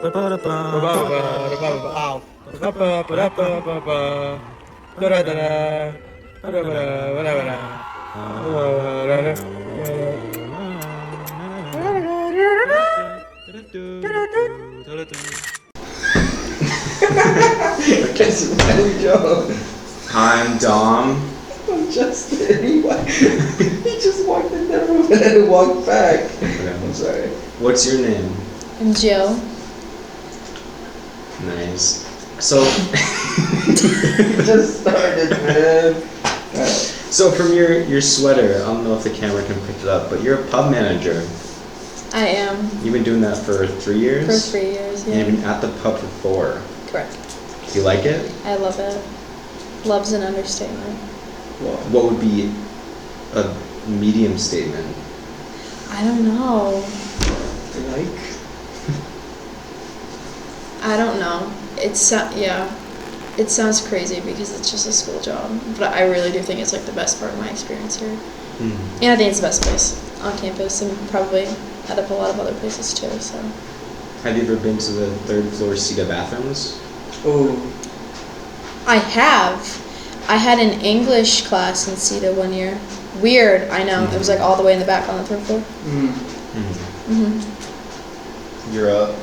Guess where we go? I'm Dom. I'm Justin. He just walked in that room and then walked back. Okay. I'm sorry. What's your name? I'm Jill. Nice. So, Just started, man. so from your sweater, I don't know if the camera can pick it up, but you're a pub manager. I am. You've been doing that for 3 years? For 3 years, yeah. And you've been at the pub for 4. Correct. Do you like it? I love it. Love's an understatement. What would be a medium statement? I don't know. Like? I don't know. It sounds crazy because it's just a school job, but I really do think it's like the best part of my experience here. And I think it's the best place on campus, and probably out of a lot of other places too. So. Have you ever been to the 3rd floor Cedar bathrooms? Oh. I have. I had an English class in CETA one year. Weird, I know. It was like all the way in the back on the 3rd floor. You're up.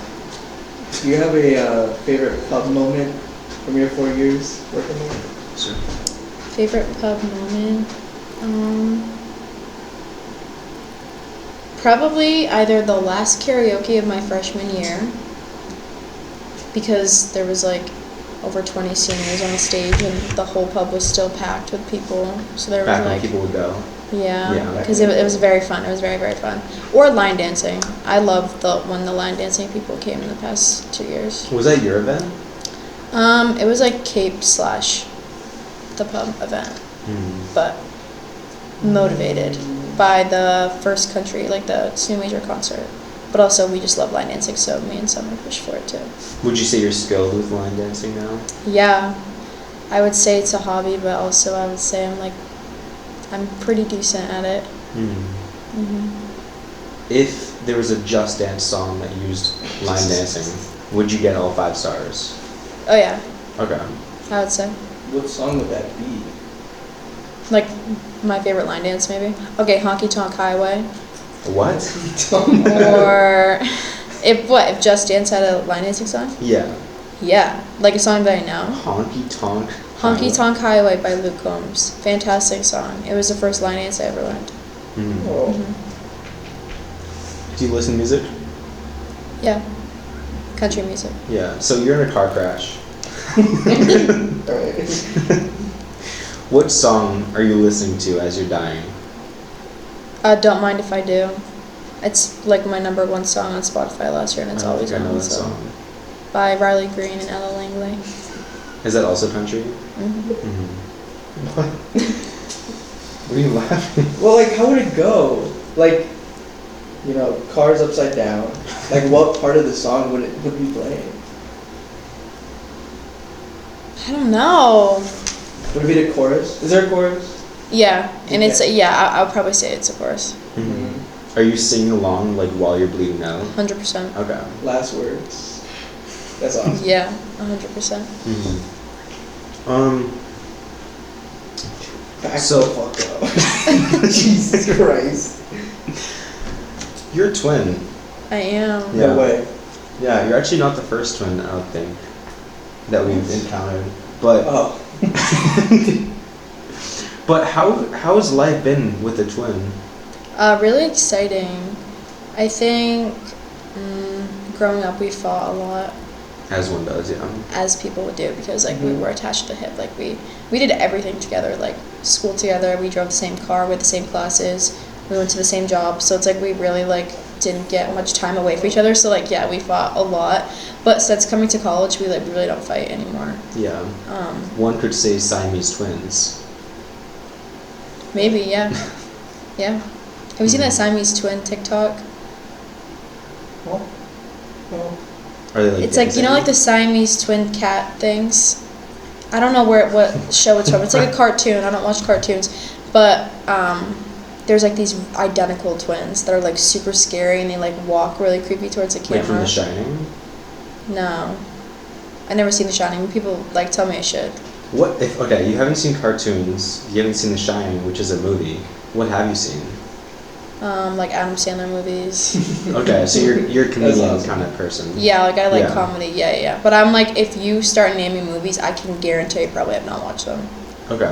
Do you have a favorite pub moment from your 4 years working there? Sure. Favorite pub moment? Probably either the last karaoke of my freshman year, because there was like over 20 seniors on stage and the whole pub was still packed with people. So there was Back when like people would go. yeah, because it was very fun. It was very, very fun. Or line dancing. I loved when the line dancing people came in the past 2 years. Was that your event? It was like Cape / the pub event, but motivated by the first country, like the Snow Major concert. But also we just love line dancing, so me and Summer pushed for it too. Would you say you're skilled with line dancing now? Yeah, I would say it's a hobby, but also I would say I'm pretty decent at it. If there was a Just Dance song that used line dancing, would you get all 5 stars? Oh yeah. Okay. I would say. What song would that be? Like my favorite line dance, maybe. Okay, Honky Tonk Highway. What? Or if Just Dance had a line dancing song? Yeah. Yeah, like a song that I know. Honky Tonk. Honky Tonk Highway by Luke Combs. Fantastic song. It was the first line dance I ever learned. Oh. Do you listen to music? Yeah. Country music. Yeah. So you're in a car crash. Alright. What song are you listening to as you're dying? Don't Mind If I Do. It's like my number 1 song on Spotify last year, and it's always I know on. that So. song. By Riley Green and Ella Langley. Is that also country? What? What are you laughing? Well, like, how would it go? Like, you know, cars upside down. Like, what part of the song would be playing? I don't know. Would it be the chorus? Is there a chorus? Yeah, and it's I'll probably say it's a chorus. Are you singing along like while you're bleeding out? 100%. Okay. Last words. That's awesome. Yeah, 100%. Back So- the fuck up. Jesus Christ. You're a twin. I am. Yeah. No way. Yeah, you're actually not the first twin, I don't think, that we've encountered. But Oh. but how has life been with a twin? Really exciting. I think growing up we fought a lot, As one does, yeah. as people would do, because like we were attached to the hip. Like we did everything together, like school together. We drove the same car with the same classes. We went to the same job. So it's like we really like didn't get much time away from each other. So like yeah, we fought a lot. But since coming to college, we really don't fight anymore. Yeah. One could say Siamese twins. Maybe, yeah. Yeah. Have you seen that Siamese twin TikTok? What? Oh. Are they like It's like, you know, like the Siamese twin cat things? I don't know what show it's from. It's like a cartoon. I don't watch cartoons. But there's like these identical twins that are like super scary, and they like walk really creepy towards the camera. Like from The Shining? No. I never seen The Shining. People like tell me I should. What if, okay, you haven't seen cartoons, you haven't seen The Shining, which is a movie. What have you seen? Like Adam Sandler movies. Okay, so you're a comedian awesome. kind of person. Yeah, like I like Yeah. comedy. Yeah. But I'm like, if you start naming movies, I can guarantee you probably have not watched them. Okay.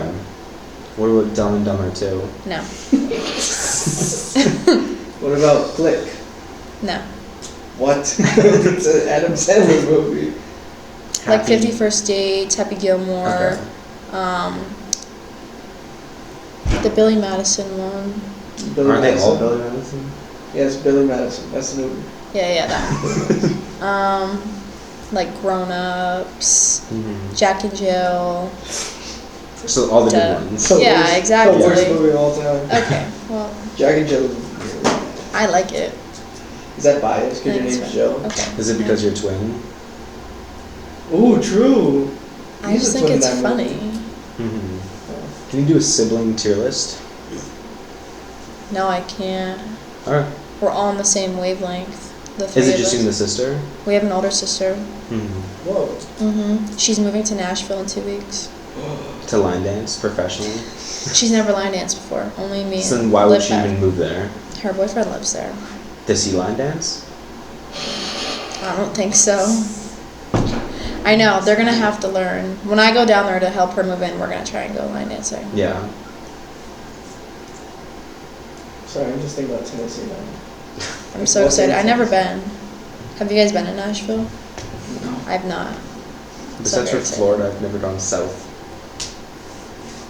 What about Dumb and Dumber 2? No. What about Click? No. What? It's an Adam Sandler movie. Like Happy- 50 First Dates, Happy Gilmore, Okay. the Billy Madison one. Billy Aren't they all Madison. Billy Madison? Yes, Billy Madison. That's the movie. Yeah, that one. Like Grown Ups, Mm-hmm. Jack and Jill. So all the Duh. good ones. The Yeah, worst- exactly. The worst movie of all time. Okay, well, Jack and Jill. I like it. Is that biased? Because your Thanks, name's man. Joe. Okay. Is it because you're twin? Ooh, true. I He's just a think twin it's in that funny. movie. Mm-hmm. Can you do a sibling tier list? No, I can't. Alright. We're all on the same wavelength. The three Is it of just us. you and the sister? We have an older sister. Mm-hmm. Whoa. She's moving to Nashville in 2 weeks. To line dance professionally? She's never line danced before. Only me. So and then why would Liv she have. even move there? Her boyfriend lives there. Does he line dance? I don't think so. I know, they're gonna have to learn. When I go down there to help her move in, we're gonna try and go line dancing. Yeah. Sorry, I'm just thinking about Tennessee now. I'm so excited. I've never been. Have you guys been to Nashville? I've not. Besides very for excited. Florida, I've never gone south.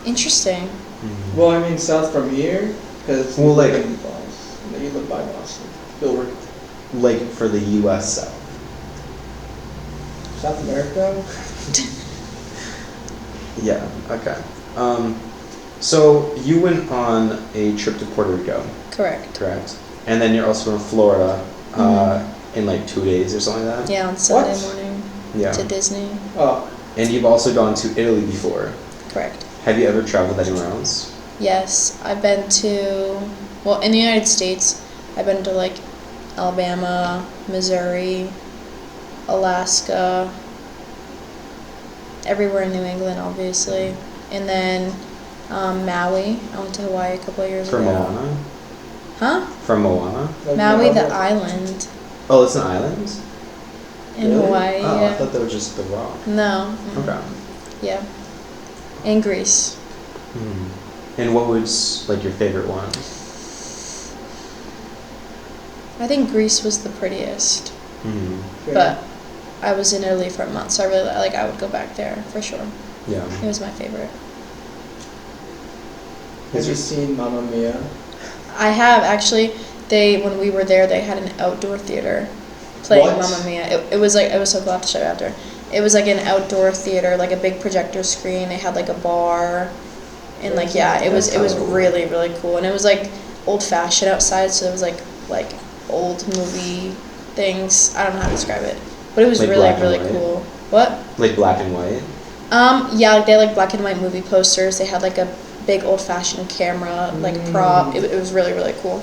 Interesting. Well, I mean, south from here, because Well, like- in Boston. You live by Boston. Gilbert. Like for the U.S. South. South America? Yeah, okay. So you went on a trip to Puerto Rico, Correct. correct? And then you're also in Florida in like 2 days or something like that? Yeah, on Sunday What? morning Yeah. to Disney. Oh, And you've also gone to Italy before. Correct. Have you ever traveled anywhere else? Yes, I've been to, well, in the United States, I've been to like Alabama, Missouri, Alaska, everywhere in New England, obviously. And then Maui. I went to Hawaii a couple of years From ago. Moana? Huh? From Moana? like Maui, the Maui. island Oh, it's an island? in Really? Hawaii. Oh, I Yeah. thought that was just the rock. No. Okay. Yeah. In Greece. And what was like your favorite one? I think Greece was the prettiest, Okay. but I was in Italy for a month, so I really like. I would go back there for sure. Yeah. It was my favorite. Have you seen Mamma Mia? I have actually. When we were there, they had an outdoor theater playing What? Mamma Mia. It was like, it was so cool. I have to show you after. It was like an outdoor theater, like a big projector screen. They had like a bar, and like yeah, it was really really cool. And it was like old fashioned outside, so it was like old movie things. I don't know how to describe it, but it was Like really black and really white? cool. What? Like black and white? Yeah, like they had like black and white movie posters. They had like a big old fashioned camera, like prop. It was really really cool.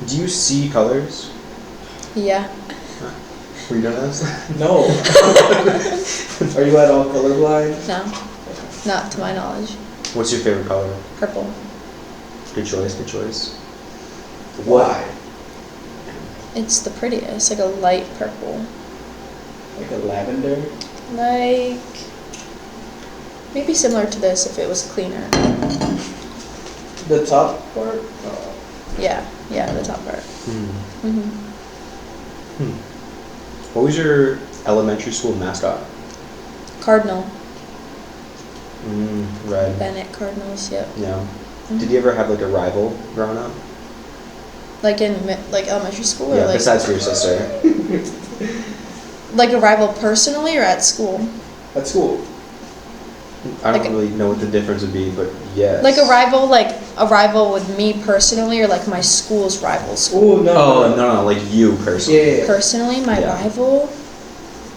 Do you see colors? Yeah. Were you doing this? No. Are you at all colorblind? No, not to my knowledge. What's your favorite color? Purple. Good choice, good choice. Why? It's the prettiest, like a light purple. Like a lavender? Like maybe similar to this if it was cleaner. The top part? Yeah, the top part. What was your elementary school mascot? Cardinal. Red. Bennett Cardinals. Yep. Yeah. Did you ever have like a rival growing up? Like in like elementary school, or Yeah, like besides for your sister. like a rival personally or at school. At school. I don't Like a- really know what the difference would be, but yes. Like a rival with me personally, or like my school's rival school. Ooh, no. Oh, no, like you personally. Yeah. Personally, my Yeah. rival.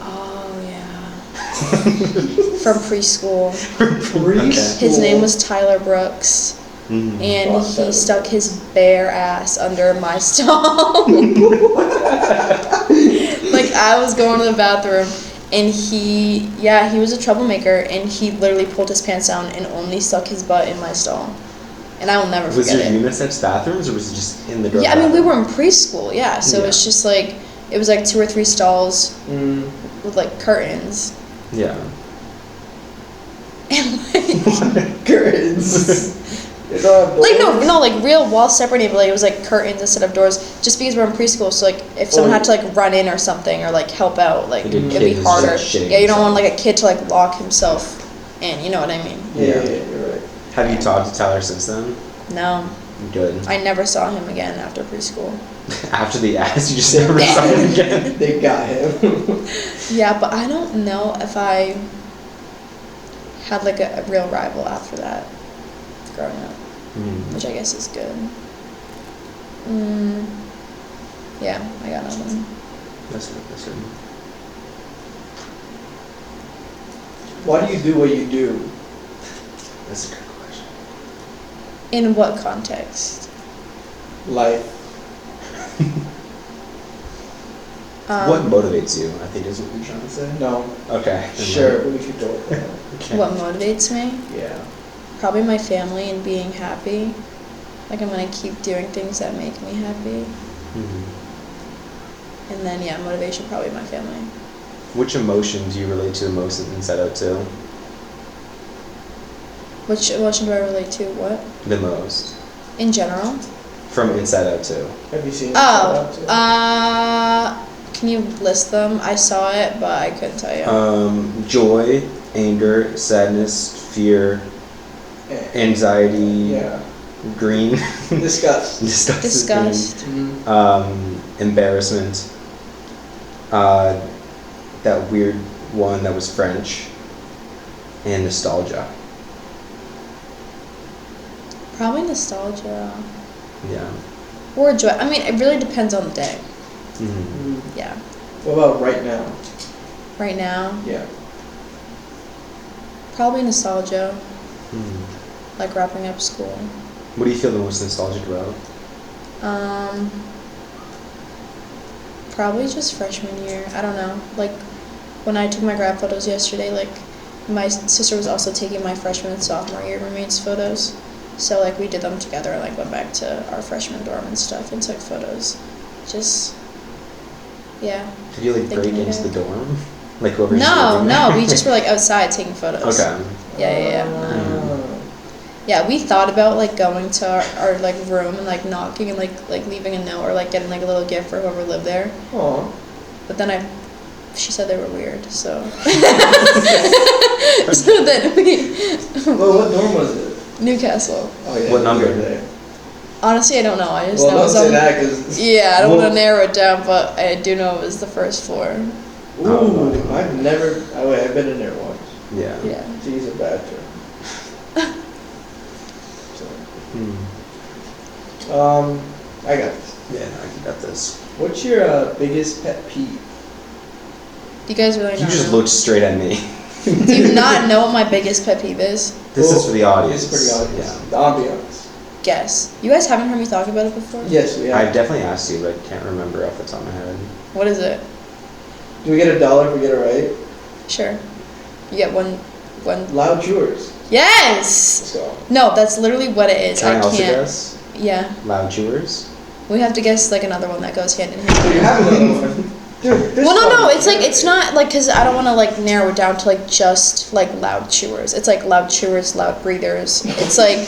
Oh yeah. From preschool. Preschool. His name was Tyler Brooks. Mhm. and Boss he seven. stuck his bare ass under my stall. Like I was going to the bathroom, and he was a troublemaker, and he literally pulled his pants down and only stuck his butt in my stall, and I will never Was forget there it. unisex bathrooms, or was it just in the girls' Yeah, I mean we bathroom? were in preschool, yeah, so Yeah. it's just like it was like 2 or 3 stalls Mm. with like curtains. Yeah. And like, Curtains. It's all like doors. no, like real wall separated, but like it was like curtains instead of doors. Just because we're in preschool, so like if someone had to like run in or something or like help out, like Like a it'd kid be who's harder. just shitting Yeah, you don't want himself. like a kid to like lock himself in. You know what I mean? Yeah, you're right. Have you talked to Tyler since then? No, Good. I never saw him again after preschool. After the ass, you just never saw him again. They got him. Yeah, but I don't know if I had like a real rival after that growing up, Mm. which I guess is good. Yeah, I got nothing. That's good. That's good. Why do you do what you do? That's a good question. In what context? Life. What motivates you, I think is what you're trying to say. No. Okay. Sure, but we could go with that. Okay. What motivates me? Yeah. Probably my family and being happy. Like I'm gonna keep doing things that make me happy. Mhm. And then yeah, motivation probably my family. Which emotion do you relate to the most in Inside Out 2? Which emotion do I relate to? What? The most. In general? From Inside Out 2. Have you seen Oh, can you list them? I saw it, but I couldn't tell you. Joy, anger, sadness, fear, anxiety, Yeah. green, Disgust. disgust, is Disgust. Mhm. green. Embarrassment, that weird one that was French, and nostalgia. Probably nostalgia. Yeah. Or joy. I mean, it really depends on the day. Mhm. Mhm. Yeah. What about right now? Right now, Yeah. probably nostalgia. Mhm. Like wrapping up school. What do you feel the most nostalgic about? Probably just freshman year. I don't know. Like when I took my grad photos yesterday, like my sister was also taking my freshman and sophomore year roommates photos. So like we did them together and like went back to our freshman dorm and stuff and took photos. Just yeah. Did you like break Thinking into about the dorm? Like whoever's No, living no, there? we just were like outside taking photos. Okay. Yeah. Ah. Yeah, we thought about like going to our like room and like knocking and like leaving a note or like getting like a little gift for whoever lived there. Aw. But then she said they were weird, so. So then Well, what dorm was it? Newcastle. Oh yeah. What number? we were there. Honestly, I don't know. I just Well, know it don't was say on. that because. Yeah, I don't want Well- to narrow it down, but I do know it was the first floor. Ooh, I've never. Oh wait, I've been in there once. Yeah. Yeah. To use a bathroom. So, Hmm. I got this. Yeah, I got this. What's your biggest pet peeve? You guys really You don't just know. looked straight at me. Do you not know what my biggest pet peeve is? This is for the audience. It's for the audience. Yeah. The ambiance. Guess. You guys haven't heard me talk about it before? Yes, we I have. definitely asked you, but I can't remember off the top of my head. What is it? Do we get $1 if we get it right? Sure. You get one. Loud chewers. Yes! Let's go. No, that's literally what it is. Can I, also can't. guess? Yeah. Loud chewers? We have to guess like another one that goes hand in So hand. you have another one. Dude, this Well, no, one- it's like it's not like because I don't want to like narrow it down to like just like loud chewers. It's like loud chewers, loud breathers. It's like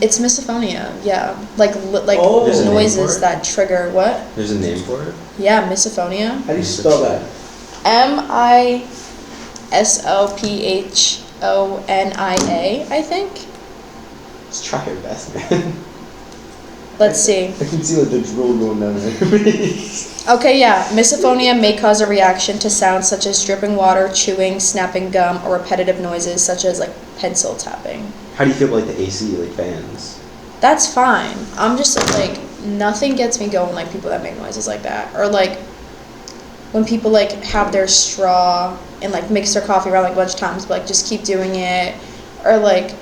it's misophonia. Yeah, like Oh. There's a name for noises it? that trigger what? There's a name for it? Yeah, misophonia. How do you spell that? MISOPHONIA, I think. Just try your best, man. Let's see. I can see like the drool going down there. Okay, yeah. Misophonia may cause a reaction to sounds such as dripping water, chewing, snapping gum, or repetitive noises such as like pencil tapping. How do you feel about like the AC, like fans? That's fine. I'm just like nothing gets me going like people that make noises like that, or like when people like have their straw and like mix their coffee around like a bunch of times, but like just keep doing it, or like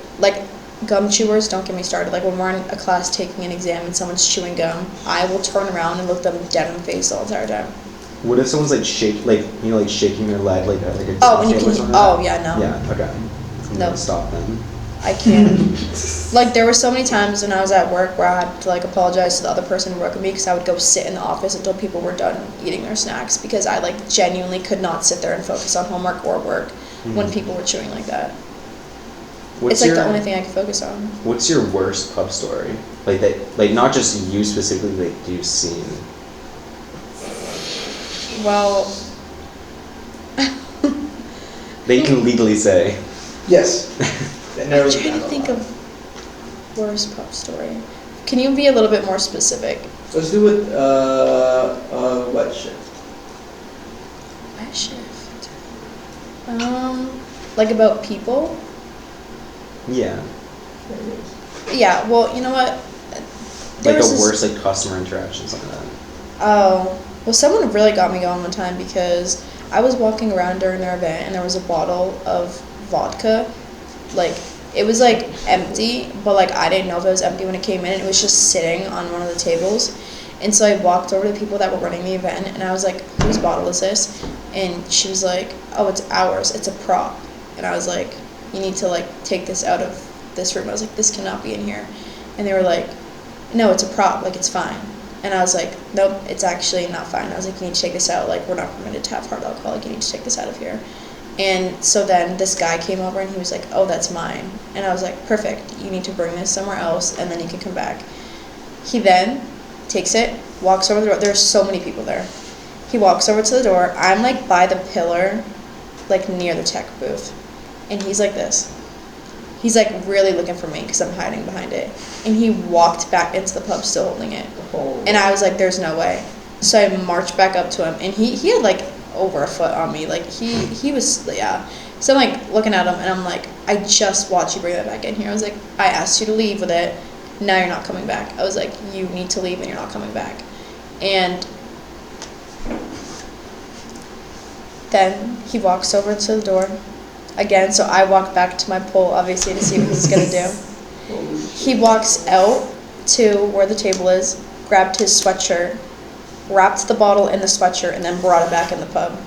gum chewers, don't get me started. Like when we're in a class taking an exam and someone's chewing gum, I will turn around and look them dead in the face the entire time. What if someone's like shaking their leg like a Oh, when you table or can. something Oh, like yeah, no. that? Yeah. Okay. I'm No. gonna stop them. I can't. Like there were so many times when I was at work where I had to like apologize to the other person who worked with me because I would go sit in the office until people were done eating their snacks because I like genuinely could not sit there and focus on homework or work when people were chewing like that. It's like the only thing I could focus on. What's your worst pub story? Like that, like not just you specifically, like you've seen. Well, That you can legally say. Yes. I'm trying to think of worst pub story. Can you be a little bit more specific? Let's do it, what shift? What shift? Like about people? Yeah. Yeah, well, you know what? Like a worst like customer interaction, something like that. Oh, well, someone really got me going one time because I was walking around during their event and there was a bottle of vodka. Like, it was like empty, but like I didn't know if it was empty when it came in, and it was just sitting on one of the tables. And so I walked over to the people that were running the event and I was like, whose bottle is this? And she was like, oh, it's ours, it's a prop. And I was like, you need to like take this out of this room. I was like, this cannot be in here. And they were like, no, it's a prop, like it's fine. And I was like, nope, it's actually not fine. I was like, you need to take this out, like we're not permitted to have hard alcohol, like you need to take this out of here. And so then this guy came over and he was like, oh, that's mine. And I was like, perfect, you need to bring this somewhere else and then you can come back. He then takes it, walks over the door. There's so many people there. He walks over to the door. I'm like by the pillar, like near the tech booth. And he's like this. He's like really looking for me because I'm hiding behind it. And he walked back into the pub still holding it. Oh. And I was like, there's no way. So I marched back up to him and he had like over a foot on me. Like he was, yeah. So I'm like looking at him and I'm like, I just watched you bring that back in here. I was like, I asked you to leave with it. Now you're not coming back. I was like, you need to leave and you're not coming back. And then he walks over to the door again. So I walk back to my pole, obviously, to see what he's going to do. He walks out to where the table is, grabbed his sweatshirt, wrapped the bottle in the sweatshirt, and then brought it back in the pub.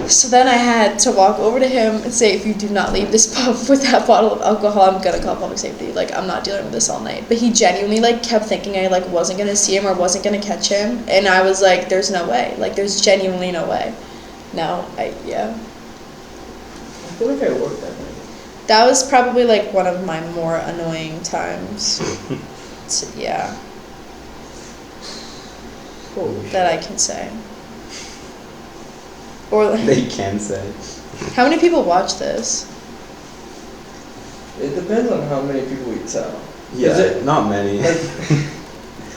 So then I had to walk over to him and say, if you do not leave this pub with that bottle of alcohol, I'm gonna call public safety. Like, I'm not dealing with this all night. But he genuinely, like, kept thinking I, like, wasn't gonna see him or wasn't gonna catch him. And I was like, there's no way. Like, there's genuinely no way. No, yeah. I feel like I worked that night. That was probably, like, one of my more annoying times. Yeah. Holy shit. That I can say. Or They can say. how many people watch this? It depends on how many people we tell. Yeah, Is it- not many.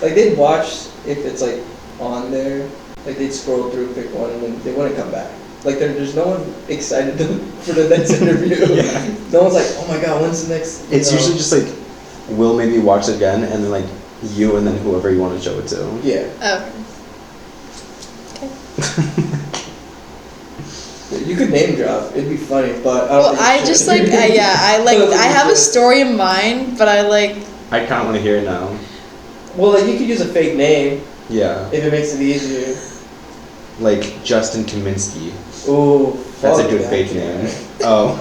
Like they'd watch if it's like on there, like they'd scroll through, pick one, and then they wouldn't come back. Like there's no one excited for the next interview. Yeah. No one's like, oh my god, when's the next? It's usually just like, we'll maybe watch it again, and then like you and then whoever you want to show it to. Yeah. Oh. Okay. You could name drop. It'd be funny, but I don't Well, think I you just should. like, I have a story in mind, but I like, I kind of want to hear it now. Well, like you could use a fake name Yeah. if it makes it easier. Like Justin Kaminsky. Ooh, That's a fuck good that fake guy. name. Oh.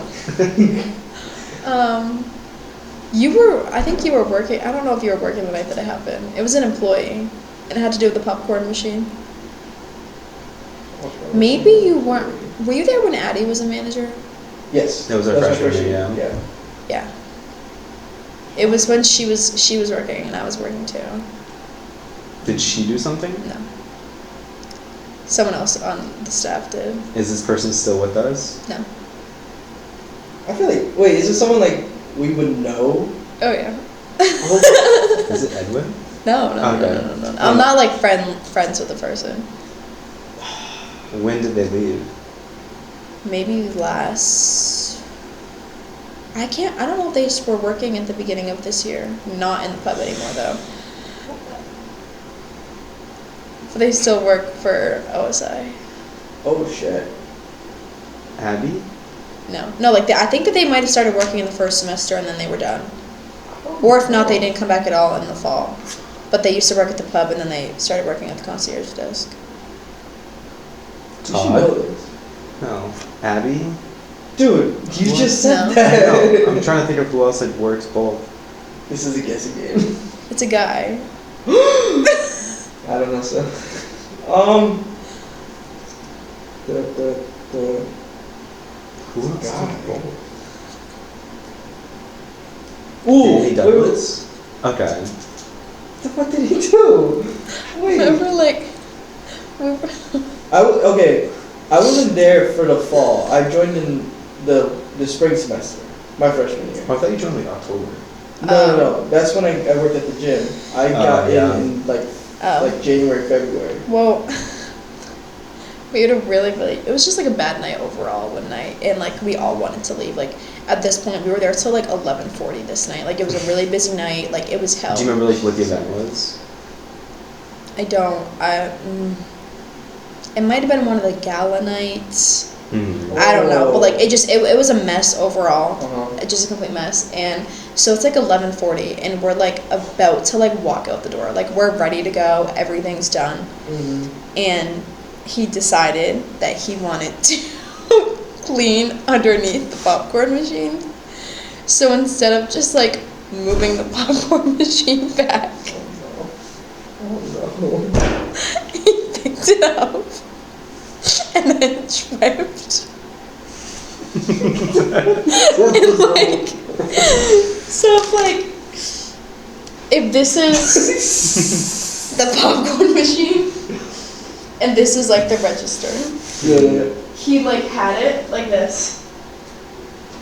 I think you were working, I don't know if you were working the night that it happened. It was an employee, and it had to do with the popcorn machine. Maybe you weren't, were you there when Addie was a manager? Yes. That was our my freshman first year, Yeah. Yeah. It was when she was working and I was working too. Did she do something? No. Someone else on the staff did. Is this person still with us? No. I feel like, wait, is this someone like we would know? Oh yeah. Is it Edwin? No. Okay. I'm not like friends with the person. When did they leave? Maybe last. I don't know if they were working at the beginning of this year. Not in the pub anymore though. But they still work for OSI. Oh shit. Abby? No, like, I think that they might have started working in the first semester and then they were done. Or if not, they didn't come back at all in the fall. But they used to work at the pub and then they started working at the concierge desk. You should know this. No. Abby? Dude, you What? just said No. that. I know. I'm trying to think of who else like works both. This is a guessing game. It's a guy. I don't know, so. The Who else God. does both? Ooh, Danny wait, Douglas? Okay. what the fuck did he do? Wait. Remember, like, Okay, I wasn't there for the fall. I joined in the spring semester, my freshman year. I thought you joined like October. No. That's when I worked at the gym. I got yeah. in like oh. January, February. Well, we had a really, it was just like a bad night overall one night, and like we all wanted to leave. Like at this point, we were there till like 11:40 this night. Like it was a really busy night. Like it was hell. Do you remember like what the event was? I don't. It might have been one of the gala nights. Mm-hmm. I don't know, but like it was a mess overall. Uh-huh. Just a complete mess. And so it's like 11:40, and we're like about to like walk out the door. Like we're ready to go. Everything's done. Mm-hmm. And he decided that he wanted to clean underneath the popcorn machine. So instead of just like moving the popcorn machine back, Oh no. he picked it up and then tripped. And like, so if this is the popcorn machine and this is like the register, Yeah. he like had it like this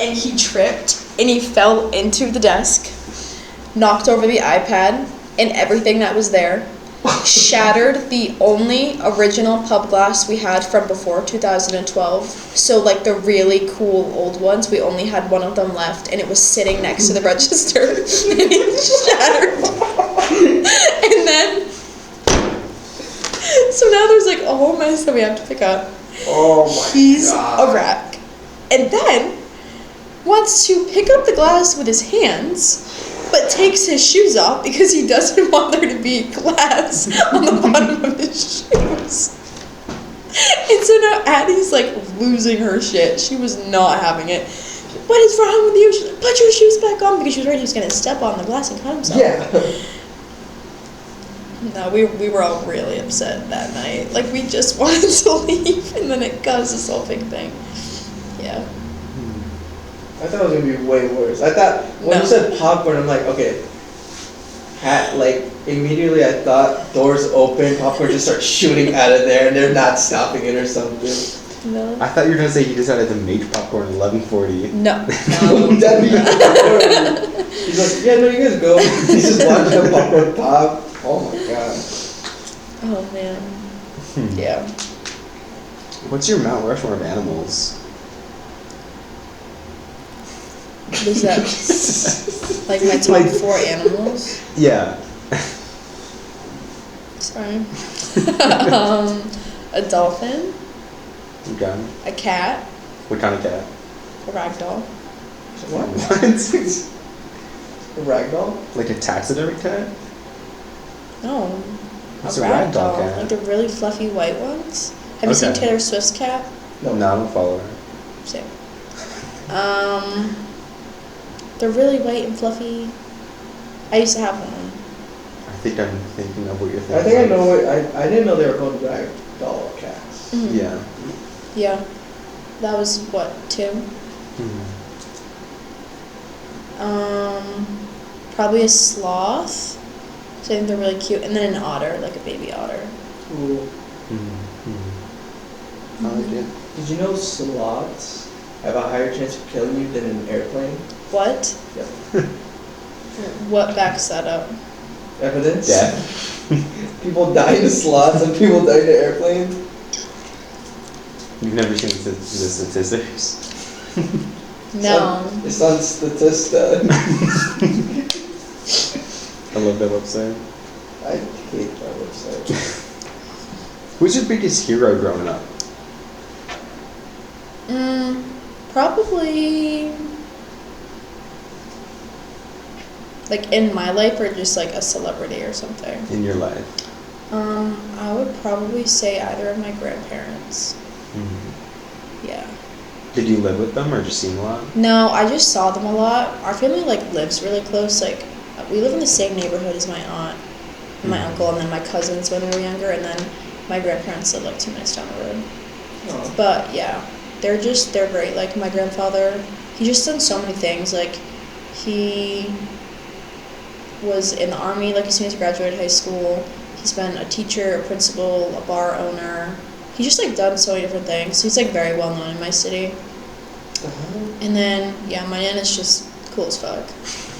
and he tripped and he fell into the desk, knocked over the iPad and everything that was there, shattered the only original pub glass we had from before 2012. So like the really cool old ones, we only had one of them left and it was sitting next to the register and it shattered. And then so now there's like a whole mess that we have to pick up. Oh my He's God. a wreck. And then wants to pick up the glass with his hands, but takes his shoes off because he doesn't want there to be glass on the bottom of his shoes. And so now Addie's like losing her shit. She was not having it. What is wrong with you? She's like, put your shoes back on, because she was afraid he was going to step on the glass and cut himself. Yeah. No, we were all really upset that night. Like, we just wanted to leave, and then it caused this whole big thing. Yeah. I thought it was gonna be way worse. I thought when you said popcorn, I'm like, okay. Immediately I thought doors open, popcorn just starts shooting out of there, and they're not stopping it or something. No. I thought you were gonna say he decided to make popcorn at 11:40. No. That'd be horrible. He's like, yeah, no, you guys go. He's just watching the popcorn pop. Oh my God. Oh, man. Yeah. What's your Mount Rushmore of animals? What is that? Like my top 4 animals? Yeah. Sorry. A dolphin, Okay. a cat, What kind of cat? a ragdoll. What? A ragdoll? Like a taxidermy cat? No. What's a a ragdoll ragdoll. cat? Like the really fluffy white ones. Have you seen Okay. Taylor Swift's cat? No, I don't follow her. Same. They're really white and fluffy. I used to have one. I think I'm thinking of what you're thinking. I think I know what, I didn't know they were called ragdoll cats. Mhm. Yeah. Yeah. That was what, 2? Mhm. Probably a sloth. So I think they're really cute. And then an otter, like a baby otter. Ooh. I like it. Did you know sloths have a higher chance of killing you than an airplane? What? Yep. What backs that up? Evidence? Death. People die in sloths and people die in airplanes. You've never seen the statistics? No. It's on Statista. I love that website. I hate that website. Who's your biggest hero growing up? Probably, like, in my life or just, like, a celebrity or something. In your life? I would probably say either of my grandparents. Mm-hmm. Yeah. Did you live with them or just see them a lot? No, I just saw them a lot. Our family, like, lives really close. Like, we live in the same neighborhood as my aunt and my uncle, and then my cousins when we were younger, and then my grandparents live, like, 2 minutes down the road. Oh. But, yeah, they're great. Like, my grandfather, he just done so many things. Like, he was in the Army, like, as soon as he graduated high school. He's been a teacher, a principal, a bar owner. He's just, like, done so many different things. He's, like, very well known in my city. Uh-huh. And then, yeah, my aunt is just cool as fuck.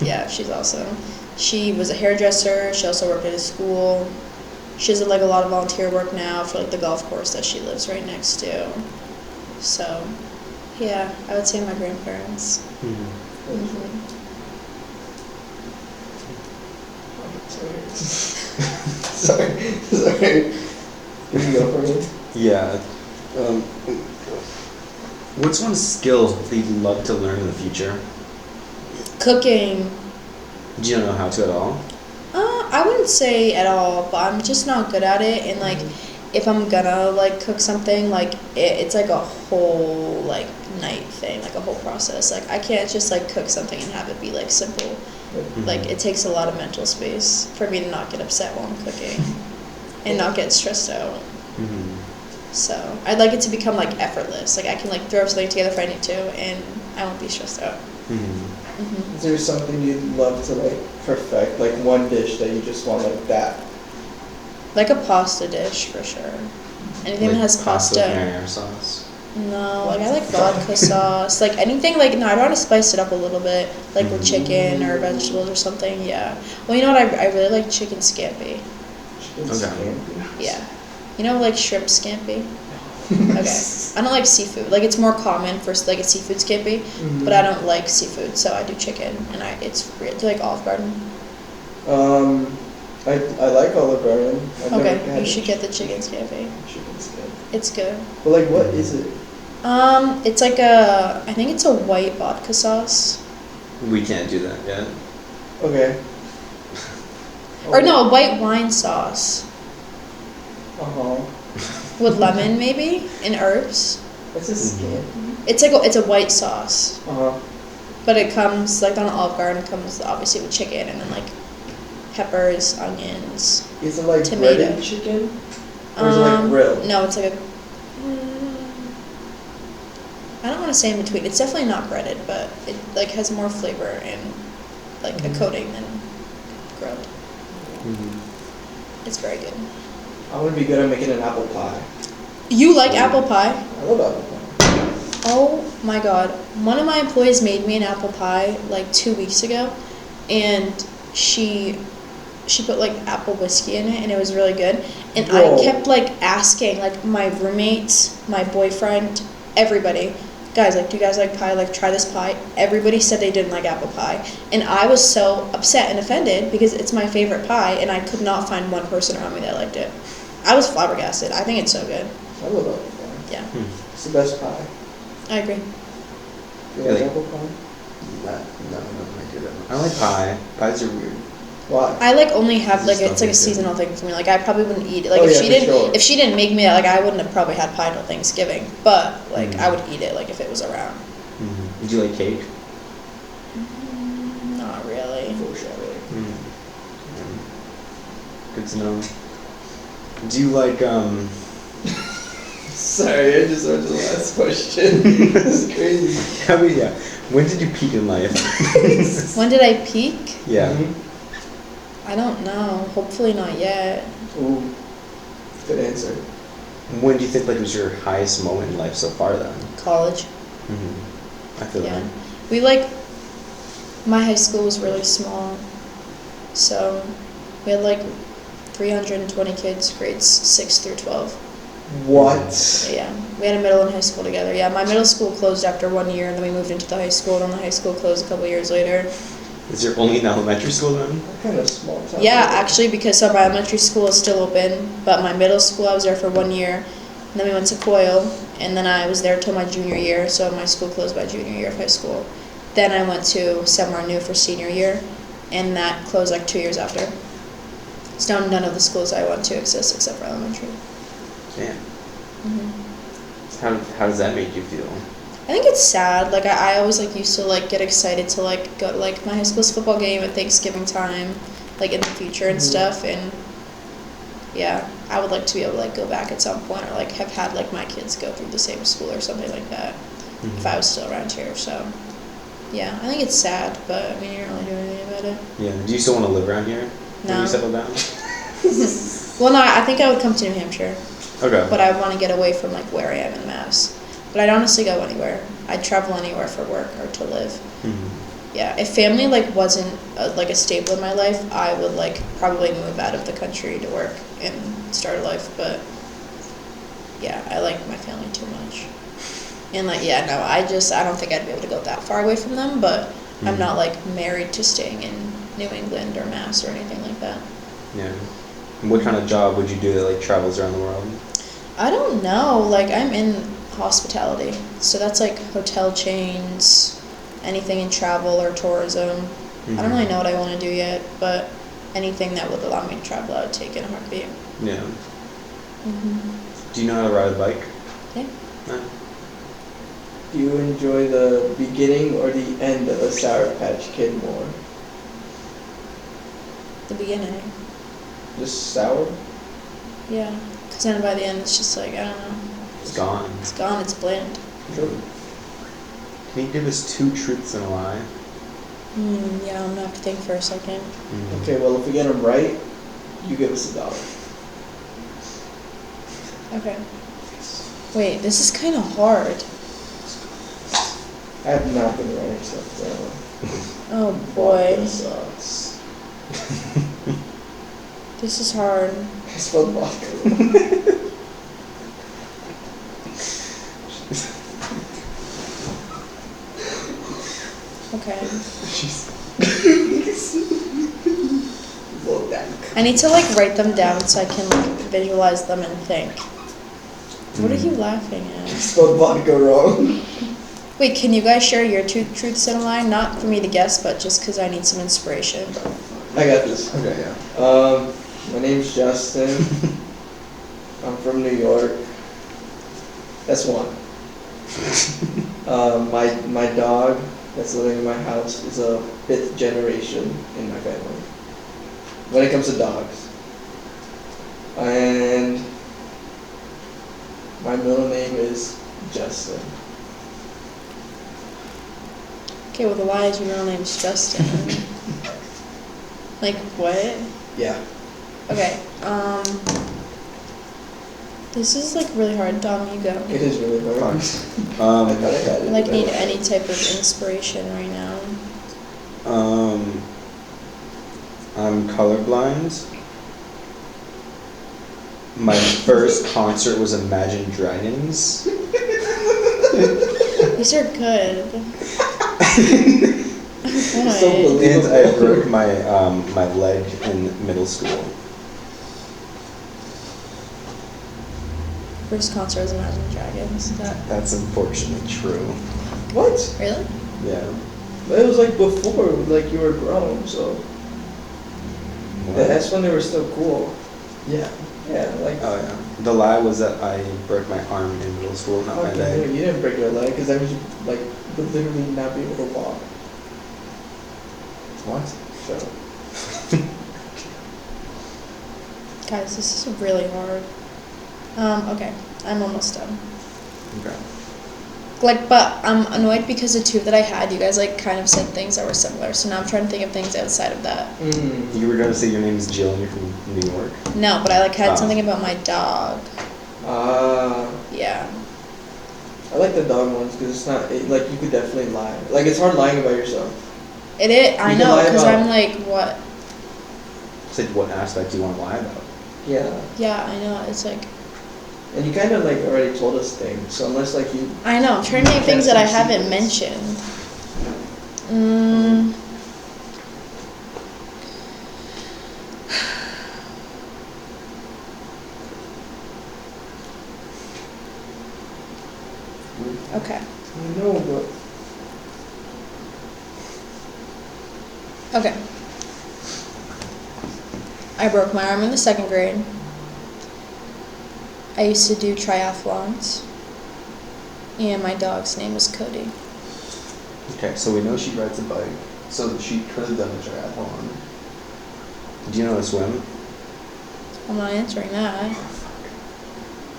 Yeah, she's awesome. She was a hairdresser. She also worked at a school. She does, like, a lot of volunteer work now for, like, the golf course that she lives right next to. So, yeah, I would say my grandparents. Mm-hmm. Mm-hmm. Sorry. Can you go for me? Yeah. What's one skill that you'd love to learn in the future? Cooking. Do you don't know how to at all? I wouldn't say at all, but I'm just not good at it. And, like, if I'm gonna, like, cook something, like, it's like a whole, like, night thing, like a whole process. Like, I can't just, like, cook something and have it be, like, simple. Mm-hmm. Like, it takes a lot of mental space for me to not get upset while I'm cooking and not get stressed out. Mm-hmm. So I'd like it to become, like, effortless. Like, I can, like, throw something together if I need to, and I won't be stressed out. Mm-hmm. Mm-hmm. Is there something you'd love to, like, perfect? Like, one dish that you just want like that? Like a pasta dish, for sure. Anything that has pasta with pasta. marinara sauce. No, like, I like vodka sauce. Like, anything, like, no, I'd want to spice it up a little bit, like with chicken or vegetables or something, yeah. Well, you know what, I really like chicken scampi. Chicken Okay. scampi? Yeah. You know, like, shrimp scampi? Okay. I don't like seafood. Like, it's more common for, like, a seafood scampi, but I don't like seafood, so I do chicken, and it's weird. Do you like Olive Garden? I like Olive Garden. I've never Okay, had you should get the chicken scampi. chicken scampi. It's good. But, like, what is it? It's like I think it's a white vodka sauce. We can't do that yet. Okay. Or no, a white wine sauce. Uh-huh. With lemon, maybe, and herbs. What's a scampi? It's a white sauce. Uh-huh. But it comes, like, on Olive Garden, it comes obviously with chicken and then, like, peppers, onions. Is it, like, Tomato. breaded chicken? Or is it, like, grilled? No, it's like I don't want to say in between. It's definitely not breaded, but it, like, has more flavor and, like, a coating than grilled. Mm-hmm. It's very good. I would be good at making an apple pie. You like apple pie? I love apple pie. Oh my god. One of my employees made me an apple pie, like, 2 weeks ago, and she put, like, apple whiskey in it, and it was really good. And Whoa. I kept, like, asking, like, my roommates, my boyfriend, everybody, guys, like, do you guys like pie? Like, try this pie. Everybody said they didn't like apple pie. And I was so upset and offended because it's my favorite pie, and I could not find one person around me that liked it. I was flabbergasted. I think it's so good. I love apple pie. Yeah, It's the best pie. I agree. You like Really? apple pie? No, I do that. I like pie. Pies are weird. Why? I, like, only have, like, Just it's like a don't think seasonal thing for me. Like, I probably wouldn't eat it. Like, Oh, if yeah, she for didn't, sure. if she didn't make me that, like, I wouldn't have probably had pie till Thanksgiving. But, like, I would eat it, like, if it was around. Mm-hmm. Did you like cake? Not really. Foreshadowing. Good to know. Do you like Sorry, I just went to the last question. This is crazy. I mean, yeah. When did you peak in life? When did I peak? Yeah. Mhm. I don't know. Hopefully not yet. Ooh, good answer. When do you think, like, was your highest moment in life so far then? College. I feel Yeah. that. We, like, my high school was really small. So we had, like, 320 kids, grades 6 through 12. What? So, yeah, we had a middle and high school together. Yeah, my middle school closed after 1 year, and then we moved into the high school, and then the high school closed a couple years later. Is there only an elementary school then? What kind of small town? Yeah, actually, because so my elementary school is still open, but my middle school, I was there for 1 year, and then we went to Coyle, and then I was there till my junior year, so my school closed by junior year of high school. Then I went to somewhere new for senior year, and that closed like 2 years after. So now none of the schools I went to exist except for elementary. Damn. Mm-hmm. How does that make you feel? I think it's sad. Like I always like used to like get excited to like go to like my high school's football game at Thanksgiving time, like in the future and stuff. And yeah, I would like to be able to like go back at some point, or like have had like my kids go through the same school or something like that, if I was still around here. So yeah, I think it's sad, but I mean you don't really do anything about it. Yeah. Do you still want to live around here? No. When you settle down? Well, no, I think I would come to New Hampshire, Okay. but I want to get away from like where I am in Mass. But I'd honestly go anywhere. I'd travel anywhere for work or to live. Mm-hmm. Yeah, if family like wasn't like a staple in my life, I would like probably move out of the country to work and start a life. But yeah, I like my family too much. And like yeah, no, I don't think I'd be able to go that far away from them. But I'm not like married to staying in New England or Mass or anything like that. Yeah. And what kind of job would you do that like travels around the world? I don't know. Like I'm in hospitality, so that's like hotel chains, anything in travel or tourism. I don't really know what I want to do yet, but anything that would allow me to travel, I would take in a heartbeat. Yeah. Do you know how to ride a bike? Yeah. No. Do you enjoy the beginning or the end of a Sour Patch Kid more? The beginning. Just sour? Yeah. Because then by the end, it's just like, I don't know. It's gone. It's gone, it's bland. True. Can you give us 2 truths and a lie? Yeah, I'm gonna have to think for a second. Okay, well, if we get them right, you give us $1. Okay. Wait, this is kind of hard. I have not been writing stuff down. Oh boy. Vodka sucks. This is hard. I spelled vodka. Okay. Vodka. I need to like write them down so I can like visualize them and think. What are you laughing I at? spelled vodka wrong. Wait, can you guys share your 2 truths and a lie? Not for me to guess, but just because I need some inspiration. I got this. Okay, yeah. My name's Justin. I'm from New York. That's one. My dog that's living in my house is a 5th generation in my family when it comes to dogs. And my middle name is Justin. Okay, well the lie is your middle name's Justin. Like what? Yeah. Okay, this is like really hard. Dom, you go. It is really hard. I thought I had I it. like but need any type of inspiration right now. I'm colorblind. My first concert was Imagine Dragons. These are good. So What? And I broke my my leg in middle school. First concert was Imagine Dragons. Is that That's unfortunately true. What? really? Yeah. But it was like before, like you were grown, so that's when they were still cool. Yeah. Yeah, like. Oh yeah. The lie was that I broke my arm in middle school, not my Okay, leg. you didn't break your leg because I was like would literally not be able to walk. What? So Guys, this is really hard. Okay, I'm almost done. Okay. Like, but I'm annoyed because the 2 that I had, you guys like kind of said things that were similar. So now I'm trying to think of things outside of that. You were gonna say your name is Jill and you're from New York. No, but I like had Oh. something about my dog. Yeah. I like the dog ones because it's not like you could definitely lie. Like it's hard lying about yourself. It is. I You can know lie because about- I'm like, what? Said what aspect do you want to lie about? Yeah, Yeah, I know. It's like and you kind of like already told us things. So unless like you, I know. I'm trying to name things that I haven't mentioned. Okay. I know, but Okay. I broke my arm in the 2nd grade. I used to do triathlons. And my dog's name is Cody. Okay, so we know she rides a bike, so that she could have done a triathlon. Do you know how to swim? I'm not answering that.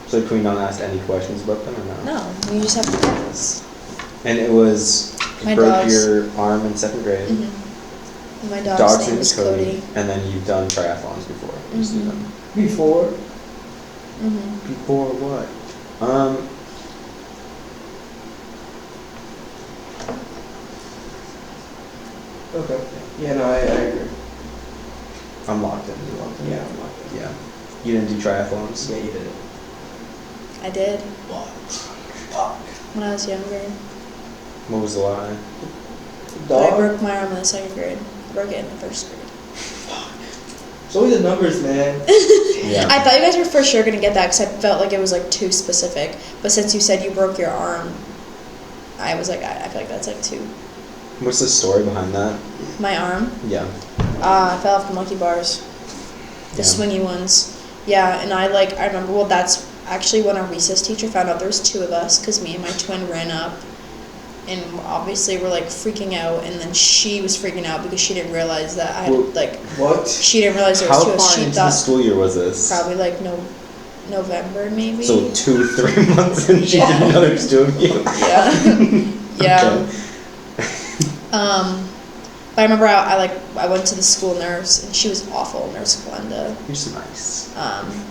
So can we not ask any questions about them or no? No, you just have to guess. And it was, My you broke dog's- your arm in 2nd grade. Mm-hmm. My dog's name is Cody. And then you've done triathlons before. You used to do them. before. Mm-hmm. Before what? Okay. Yeah, no, I agree. I'm locked in. You locked in? Yeah, I'm locked in. Yeah. You didn't do triathlons? Yeah, you did it. I did What? Fuck. when I was younger. What was the lie? But I Dog? broke my arm in the 2nd grade. I broke it in the 1st grade. It's always the numbers, man. Yeah. I thought you guys were for sure gonna get that because I felt like it was like too specific. But since you said you broke your arm, I was like, I feel like that's like too. What's the story behind that? My arm. Yeah. I fell off the monkey bars, the Yeah. swingy ones. Yeah, and I remember. Well, that's actually when our recess teacher found out there was 2 of us because me and my twin ran up, and obviously we're like freaking out. And then she was freaking out because she didn't realize that I had Well, What? She didn't realize there was How 2 of us. far She into the thought school year was this? probably like November maybe. So 2-3 months and she didn't know there was 2 of you? Yeah. Yeah. Okay. But I remember I went to the school nurse and she was awful, Nurse Glenda. You're so nice.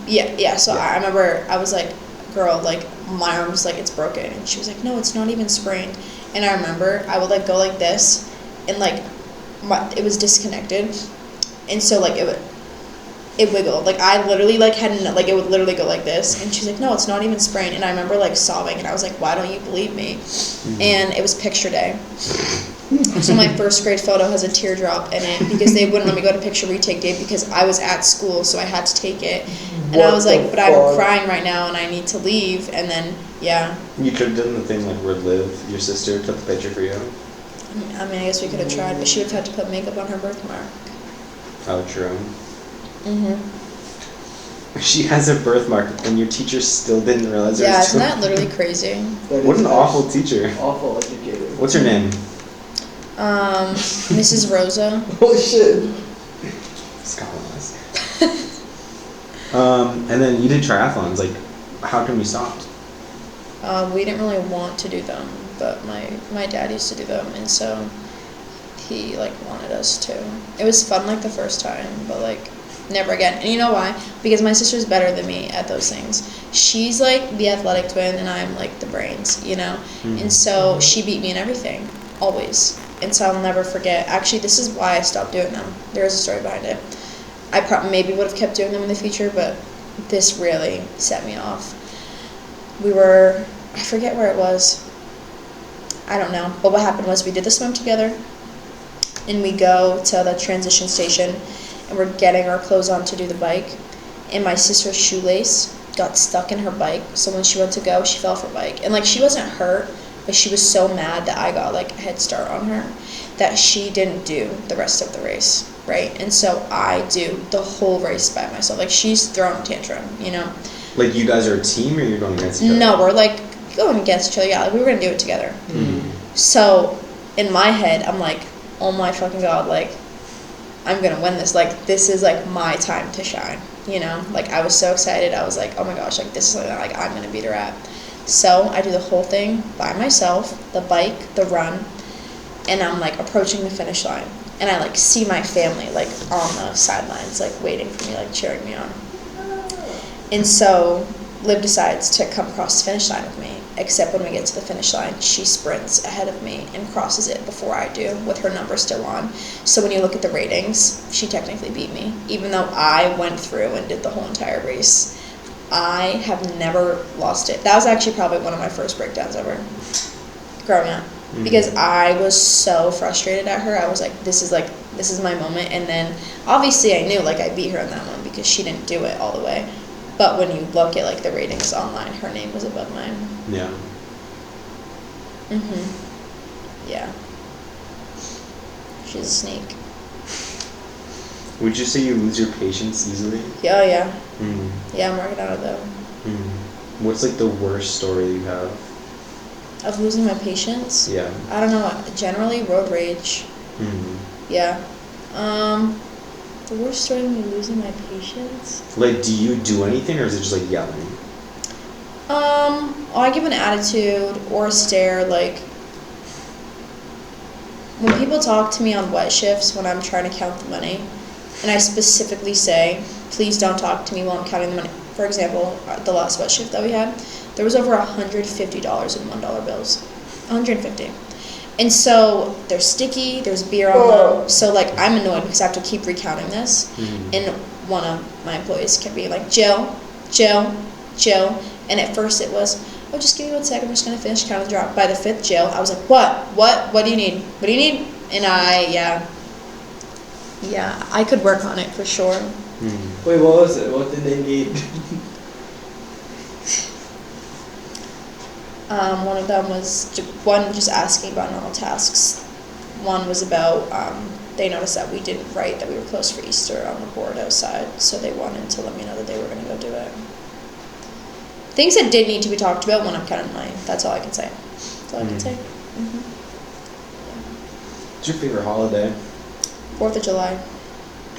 Yeah. So Yeah. I remember I was like, girl, like my arm's like it's broken, and she was like, no, it's not even sprained. And I remember I would like go like this, and like it was disconnected, and so like it wiggled. Like I literally like hadn't like it would literally go like this, and she's like, no, it's not even sprained. And I remember like sobbing, and I was like, why don't you believe me? And it was picture day. So my 1st grade photo has a teardrop in it because they wouldn't let me go to picture retake day because I was at school, so I had to take it. And I What was the like, but I'm fuck? crying right now and I need to leave. And then, yeah. You could have done the thing like where Liv, your sister, took the picture for you. I mean, I guess we could have tried, but she would have had to put makeup on her birthmark. Oh, true. Mm-hmm. She has a birthmark and your teacher still didn't realize there Yeah, was isn't 2. that literally crazy? That What is an nice. awful teacher. Awful educator. What's her name? Mrs. Rosa. Holy shit. Scotland's. And then you did triathlons. Like, how come you stopped? We didn't really want to do them, but my dad used to do them, and so he like wanted us to. It was fun like the first time, but like never again. And you know why? Because my sister's better than me at those things. She's like the athletic twin, and I'm like the brains, you know. And so she beat me in everything, always. And so I'll never forget. Actually, this is why I stopped doing them. There is a story behind it. I maybe would have kept doing them in the future, but this really set me off. I forget where it was. I don't know. But what happened was we did the swim together, and we go to the transition station, and we're getting our clothes on to do the bike, and my sister's shoelace got stuck in her bike, so when she went to go, she fell off her bike. And like she wasn't hurt, but she was so mad that I got like a head start on her that she didn't do the rest of the race, right? And so I do the whole race by myself. Like she's throwing a tantrum, you know? Like, you guys are a team or you're going against each other? No, we're like going against each other. Yeah, like we were gonna do it together. So in my head, I'm like, oh my fucking god, like I'm gonna win this. Like this is like my time to shine, you know? Like I was so excited. I was like, oh my gosh, like this is something that like I'm gonna beat her at. So I do the whole thing by myself, the bike, the run, and I'm like approaching the finish line. And I like see my family like on the sidelines, like waiting for me, like cheering me on. And so Liv decides to come across the finish line with me, except when we get to the finish line, she sprints ahead of me and crosses it before I do, with her number still on. So when you look at the ratings, she technically beat me, even though I went through and did the whole entire race. I have never lost it. That was actually probably one of my first breakdowns ever, growing up, because I was so frustrated at her. I was like, this is my moment. And then obviously I knew like I beat her in that one because she didn't do it all the way. But when you look at like the ratings online, her name was above mine. Yeah. Yeah. She's a snake. Would you say you lose your patience easily? Yeah, oh yeah. Mm. Yeah, I'm working on it though. Mm. What's like the worst story you have? Of losing my patience? Yeah. I don't know. Generally, road rage. Mm. Yeah. The worst story of me losing my patience? Like, do you do anything, or is it just like yelling? I give an attitude or a stare, like, when people talk to me on wet shifts when I'm trying to count the money, and I specifically say, please don't talk to me while I'm counting the money. For example, the last wet shift that we had, there was over $150 in $1 bills. 150. And so they're sticky, there's beer on them. So like I'm annoyed because I have to keep recounting this. And one of my employees kept being like, Jill. And at first it was, oh, just give me 1 second, I'm just gonna finish counting the drop. By the 5th Jill, I was like, what do you need? What do you need? And yeah, I could work on it for sure. Wait, what was it? What did they need? One of them was just asking about normal tasks. One was about they noticed that we didn't write that we were closed for Easter on the board outside, so they wanted to let me know that they were going to go do it. Things that did need to be talked about when I'm counting money. That's all I can say. That's all I can say. What's your favorite holiday? 4th of July.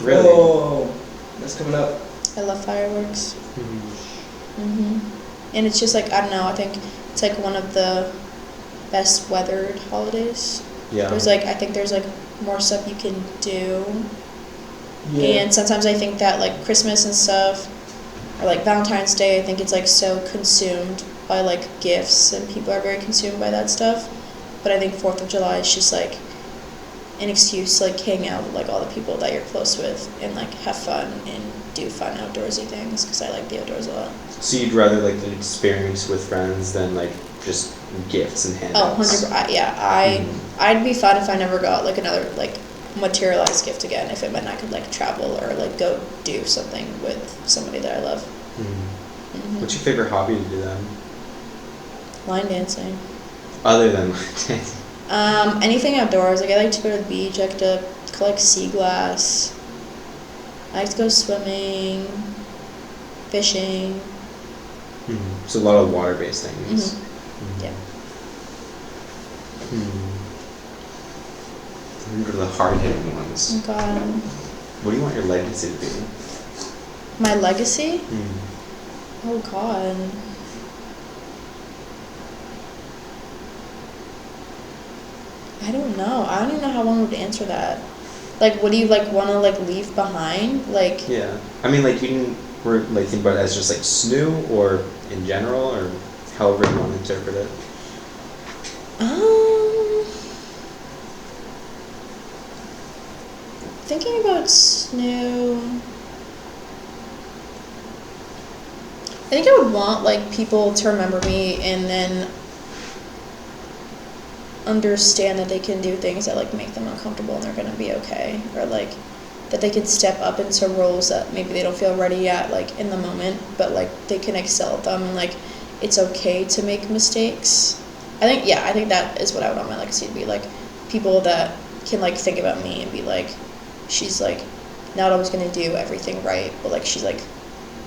Really? Oh, that's coming up. I love fireworks. And it's just like, I don't know, I think it's like one of the best weathered holidays. Yeah. I think there's like more stuff you can do. Yeah. And sometimes I think that like Christmas and stuff, or like Valentine's Day, I think it's like so consumed by like gifts, and people are very consumed by that stuff. But I think 4th of July is just like an excuse to like hang out with like all the people that you're close with and like have fun and do fun outdoorsy things, because I like the outdoors a lot. So you'd rather like the experience with friends than like just gifts and handouts? 100%. Yeah, I'd be fine if I never got like another like materialized gift again, if it meant I could like travel or like go do something with somebody that I love. What's your favorite hobby to do then? Line dancing. Other than line dancing? Anything outdoors. Like I like to go to the beach. I like to collect sea glass. I like to go swimming, fishing. So a lot of water-based things. Yeah. Remember the hard-hitting ones. Oh God. What do you want your legacy to be? My legacy? Oh God. I don't know. I don't even know how one would answer that. Like, what do you like want to like leave behind? Like. Yeah. I mean, like you can like think about it as just like snoo, or in general, or however you want to interpret it. Thinking about snoo. I think I would want like people to remember me and then understand that they can do things that like make them uncomfortable and they're gonna be okay, or like that they can step up into roles that maybe they don't feel ready at like in the moment, but like they can excel at them, and like it's okay to make mistakes. I think that is what I would want my legacy to be, like people that can like think about me and be like, she's like not always gonna do everything right, but like she's like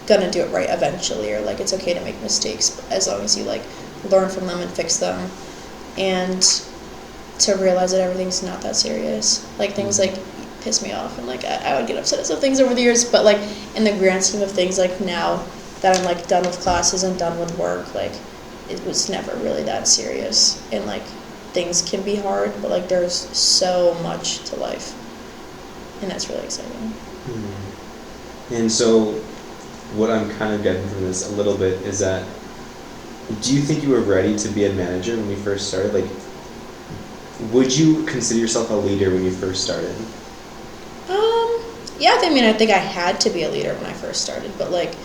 gonna do it right eventually, or like it's okay to make mistakes as long as you like learn from them and fix them, and to realize that everything's not that serious. Like things like piss me off, and like I would get upset at some things over the years, but like in the grand scheme of things, like now that I'm like done with classes and done with work, like it was never really that serious, and like things can be hard, but like there's so much to life, and that's really exciting. And so what I'm kind of getting from this a little bit is that, do you think you were ready to be a manager when you first started? Like, would you consider yourself a leader when you first started? Yeah, I think I had to be a leader when I first started, but like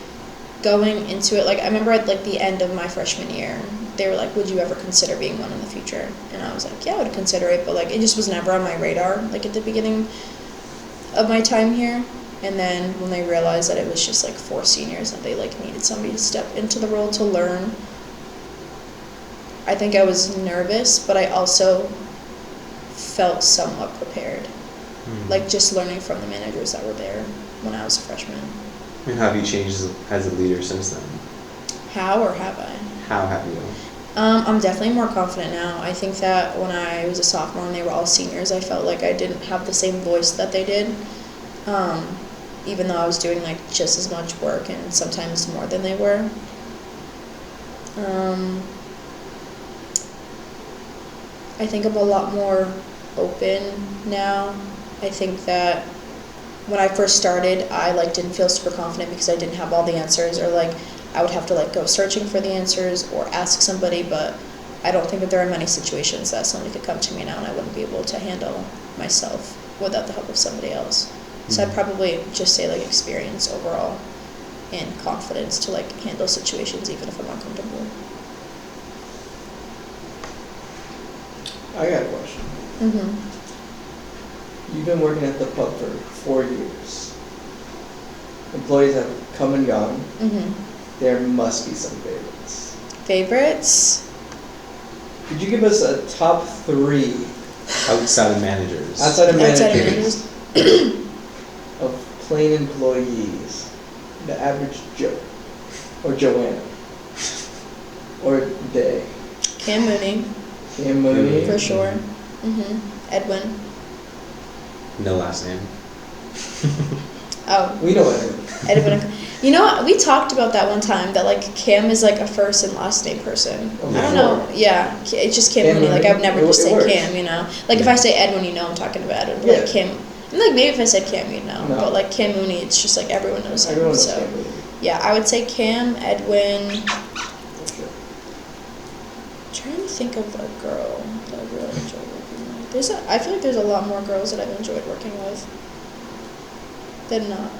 going into it, like I remember at like the end of my freshman year, they were like, would you ever consider being one in the future? And I was like, yeah, I would consider it, but like it just was never on my radar, like at the beginning of my time here. And then when they realized that it was just like 4 seniors and they like needed somebody to step into the role to learn, I think I was nervous, but I also felt somewhat prepared. Like just learning from the managers that were there when I was a freshman. And how have you changed as a leader since then? How or have I? How have you? I'm definitely more confident now. I think that when I was a sophomore and they were all seniors, I felt like I didn't have the same voice that they did. Even though I was doing like just as much work and sometimes more than they were. I think I'm a lot more open now. I think that when I first started, I like didn't feel super confident because I didn't have all the answers, or like I would have to like go searching for the answers or ask somebody, but I don't think that there are many situations that somebody could come to me now and I wouldn't be able to handle myself without the help of somebody else. So I'd probably just say like experience overall and confidence to like handle situations even if I'm uncomfortable. I got a question. You've been working at the pub for 4 years. Employees have come and gone. There must be some favorites. Favorites? Could you give us a top 3 Outside of managers. outside of Outside of managers managers? of plain employees? The average Joe or Joanna or they. Cam Mooney, Cam Mooney. for sure. Edwin. No last name. Oh, We know Edwin. Edwin. You know, we talked about that one time, that like Cam is like a first and last name person. Oh, I don't know. Yeah, it's just Cam Mooney. Like I would never just say works. Cam, you know. Like if I say Edwin, you know I'm talking about Edwin. But like Cam, and like maybe if I said Cam, you'd know. No. But like Cam Mooney, it's just like everyone knows him. Everyone knows So Cam Mooney. yeah, I would say Cam, Edwin. For sure. I'm trying to think of a girl that I really enjoy working with. I feel like there's a lot more girls that I've enjoyed working with than not.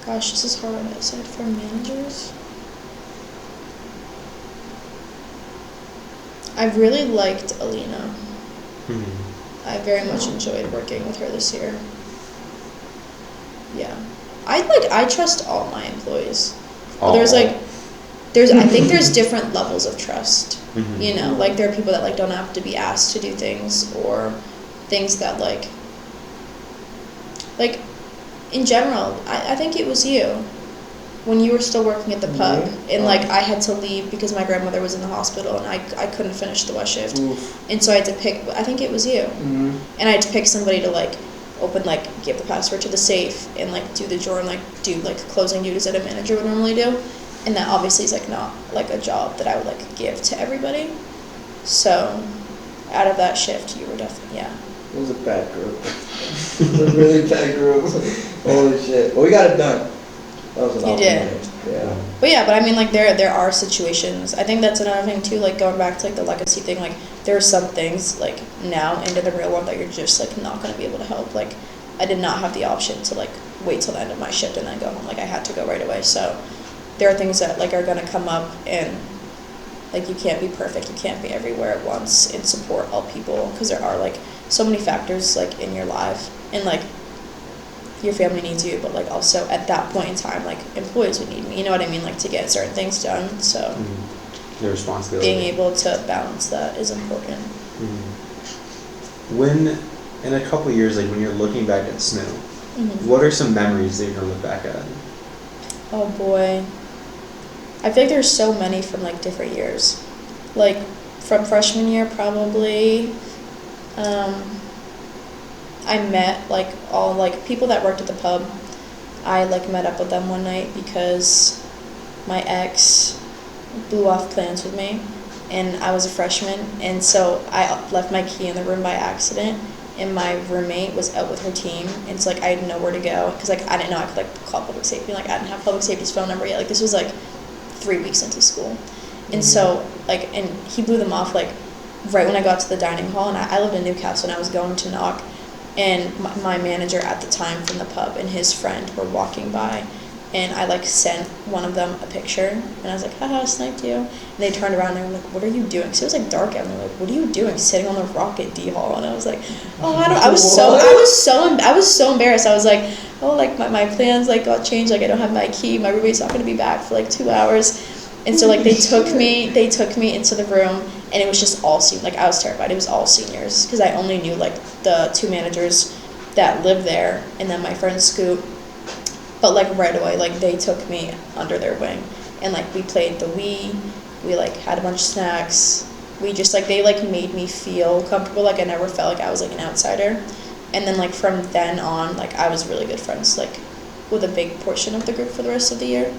Gosh, this is hard. Aside from managers, I really liked Alina. I very much enjoyed working with her this year. Yeah, I trust all my employees. Well, I think there's different levels of trust. You know, like there are people that like don't have to be asked to do things, or things that like in general, I think it was you when you were still working at the pub, and like I had to leave because my grandmother was in the hospital and I couldn't finish the West shift. And so I had to pick, I think it was you, and I had to pick somebody to like open, like give the password to the safe and like do the drawer and like do like closing duties that a manager would normally do. And that obviously is like not like a job that I would like give to everybody. So out of that shift, you were definitely, yeah. It was a bad group. It was a really bad group. Holy shit. But we got it done. That was an awful night. Yeah. But yeah, but I mean, like there are situations. I think that's another thing too. Like going back to like the legacy thing. Like there are some things like now into the real world that you're just like not gonna be able to help. Like I did not have the option to like wait till the end of my shift and then go home. Like I had to go right away. So there are things that like are gonna come up, and like you can't be perfect. You can't be everywhere at once and support all people, because there are like so many factors like in your life, and like your family needs you, but like also at that point in time, like employees would need me, you know what I mean, like to get certain things done. So the responsibility, being able to balance that is important. When in a couple of years, like when you're looking back at SNU, what are some memories that you're gonna look back at? Oh boy, I feel like there's so many from like different years. Like from freshman year, probably I met like all like people that worked at the pub. I like met up with them one night because my ex blew off plans with me, and I was a freshman, and so I left my key in the room by accident, and my roommate was out with her team, and so like I had nowhere to go because like I didn't know I could like call public safety. Like I didn't have public safety's phone number yet. Like this was like 3 weeks into school, and so like, and he blew them off like right when I got to the dining hall, and I lived in Newcastle, and I was going to knock, and my manager at the time from the pub and his friend were walking by, and I like sent one of them a picture, and I was like, haha, sniped you. And they turned around and they were like, what are you doing? So it was like dark out, and they're like, what are you doing sitting on the rocket D-Hall? And I was like, oh, I was so embarrassed. I was like, oh, like my plans like got changed, like I don't have my key, my roommate's not gonna be back for like 2 hours. And so like they took me into the room, and it was just all like I was terrified. It was all seniors, because I only knew like the 2 managers that lived there, and then my friend Scoot. But like right away, like they took me under their wing, and like we played the Wii, we like had a bunch of snacks, we just like, they like made me feel comfortable, like I never felt like I was like an outsider. And then like from then on, like I was really good friends like with a big portion of the group for the rest of the year.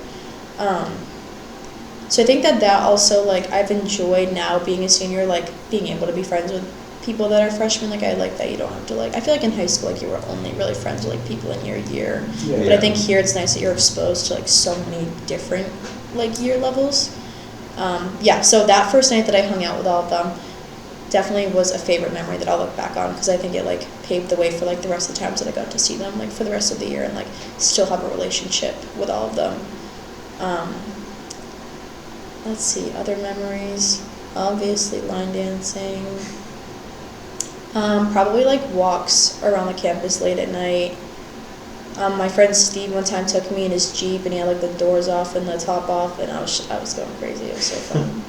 So I think that also, like I've enjoyed now being a senior, like being able to be friends with people that are freshmen. Like I like that you don't have to like, I feel like in high school like you were only really friends with like people in your year. Yeah. But I think here it's nice that you're exposed to like so many different like year levels. Yeah, so that first night that I hung out with all of them definitely was a favorite memory that I'll look back on, because I think it like paved the way for like the rest of the times that I got to see them like for the rest of the year, and like still have a relationship with all of them. Let's see, other memories. Obviously line dancing. Probably like walks around the campus late at night. My friend Steve one time took me in his Jeep, and he had like the doors off and the top off, and I was going crazy. It was so fun.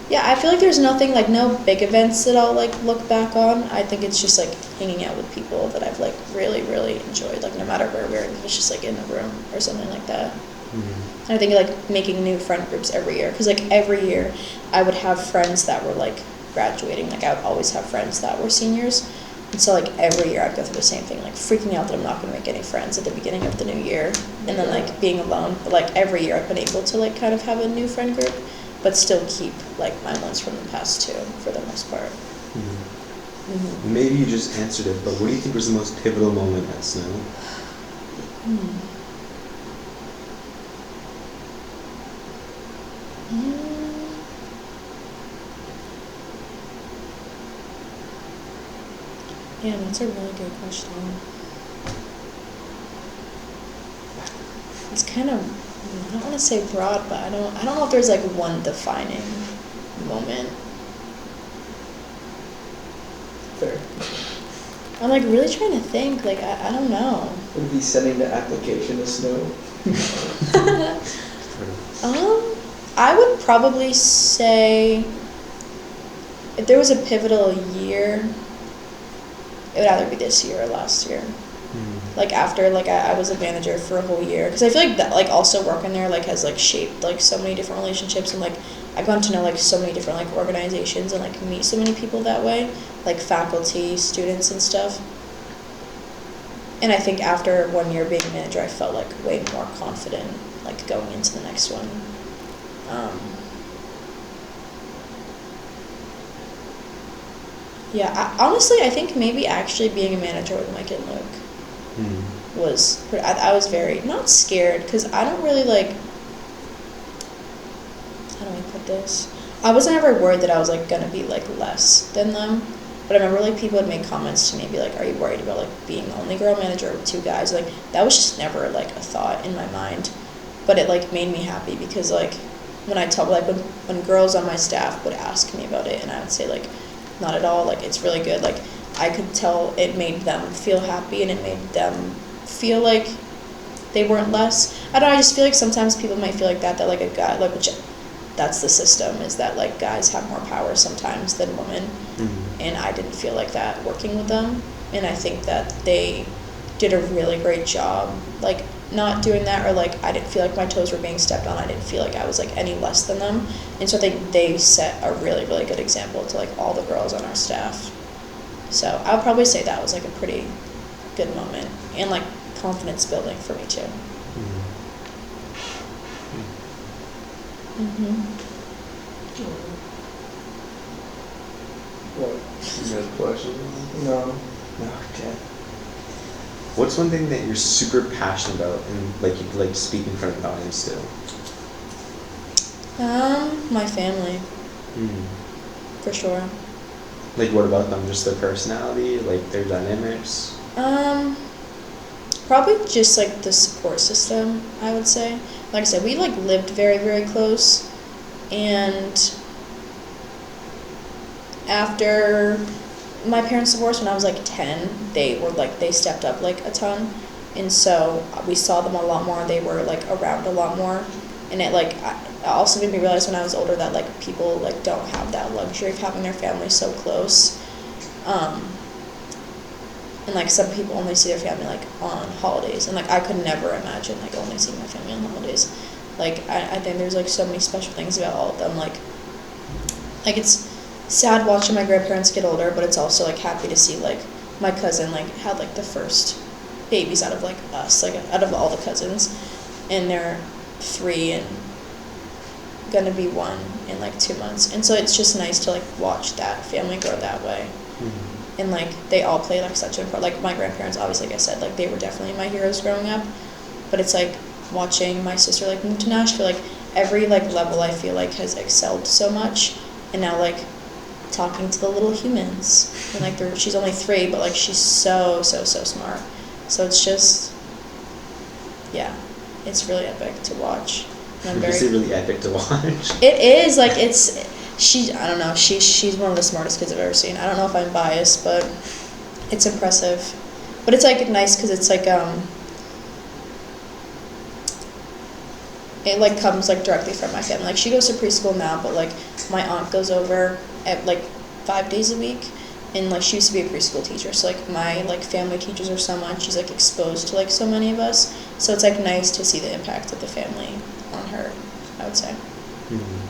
Yeah, I feel like there's nothing, like no big events that I'll like look back on. I think it's just like hanging out with people that I've like really, really enjoyed, like no matter where we're, if it's just like in a room or something like that. And I think like making new friend groups every year, because like every year I would have friends that were like graduating, like I would always have friends that were seniors, and so like every year I'd go through the same thing, like freaking out that I'm not going to make any friends at the beginning of the new year, and then like being alone. But like every year I've been able to like kind of have a new friend group, but still keep like my ones from the past too, for the most part. Maybe you just answered it, but what do you think was the most pivotal moment at Snow? Yeah, that's a really good question. It's kind of, I don't want to say broad, but I don't know if there's like one defining moment. Fair. I'm like really trying to think, like I don't know. Would be sending the application to Snow? I would probably say if there was a pivotal year, it would either be this year or last year. Like after like I was a manager for a whole year, because I feel like that like also working there like has like shaped like so many different relationships, and like I've gotten to know like so many different like organizations and like meet so many people that way, like faculty, students and stuff. And I think after 1 year being a manager, I felt like way more confident like going into the next one. Yeah, honestly, I think maybe actually being a manager with Mike and Luke was, I was very, not scared, because I don't really like, how do I put this? I wasn't ever worried that I was like gonna be like less than them, but I remember like people would make comments to me, be like, are you worried about like being the only girl manager with 2 guys? Like that was just never like a thought in my mind, but it like made me happy, because like when I tell, like when girls on my staff would ask me about it, and I would say like, not at all, like it's really good, like I could tell it made them feel happy, and it made them feel like they weren't less. I don't know, I just feel like sometimes people might feel like that like a guy, like, which that's the system, is that like guys have more power sometimes than women. And I didn't feel like that working with them, and I think that they did a really great job like not doing that, or like I didn't feel like my toes were being stepped on. I didn't feel like I was like any less than them, and so I think they set a really, really good example to like all the girls on our staff. So I would probably say that was like a pretty good moment, and like confidence building for me too. What? You have questions? No. No, okay. What's one thing that you're super passionate about, and like you could like speak in front of the audience still? My family. For sure. Like what about them? Just their personality, like their dynamics? Probably just like the support system, I would say. Like I said, we like lived very, very close, and after my parents divorced when I was like 10, they stepped up like a ton, and so we saw them a lot more. They were like around a lot more, and it like also made me realize when I was older that like people like don't have that luxury of having their family so close. And like some people only see their family like on holidays, and like I could never imagine like only seeing my family on holidays. Like I think there's like so many special things about all of them. Like it's sad watching my grandparents get older, but it's also like happy to see like my cousin like had like the first babies out of like us, like out of all the cousins, and they're 3 and gonna be 1 in like 2 months, and so it's just nice to like watch that family grow that way. Mm-hmm. And like they all play like such an important, like my grandparents obviously, like I said, like they were definitely my heroes growing up, but it's like watching my sister like move to Nashville, like every like level I feel like has excelled so much, and now like talking to the little humans, and like she's only 3, but like she's so smart, so it's just, yeah, it's really epic to watch. And Would you say really epic to watch? It is, like I don't know, she's one of the smartest kids I've ever seen. I don't know if I'm biased, but it's impressive. But it's like nice because it's like it like comes like directly from my family. Like she goes to preschool now, but like my aunt goes over at like 5 days a week, and like she used to be a preschool teacher, so like my like family teachers are someone she's like exposed to like so many of us, so it's like nice to see the impact of the family on her, I would say. Mm-hmm.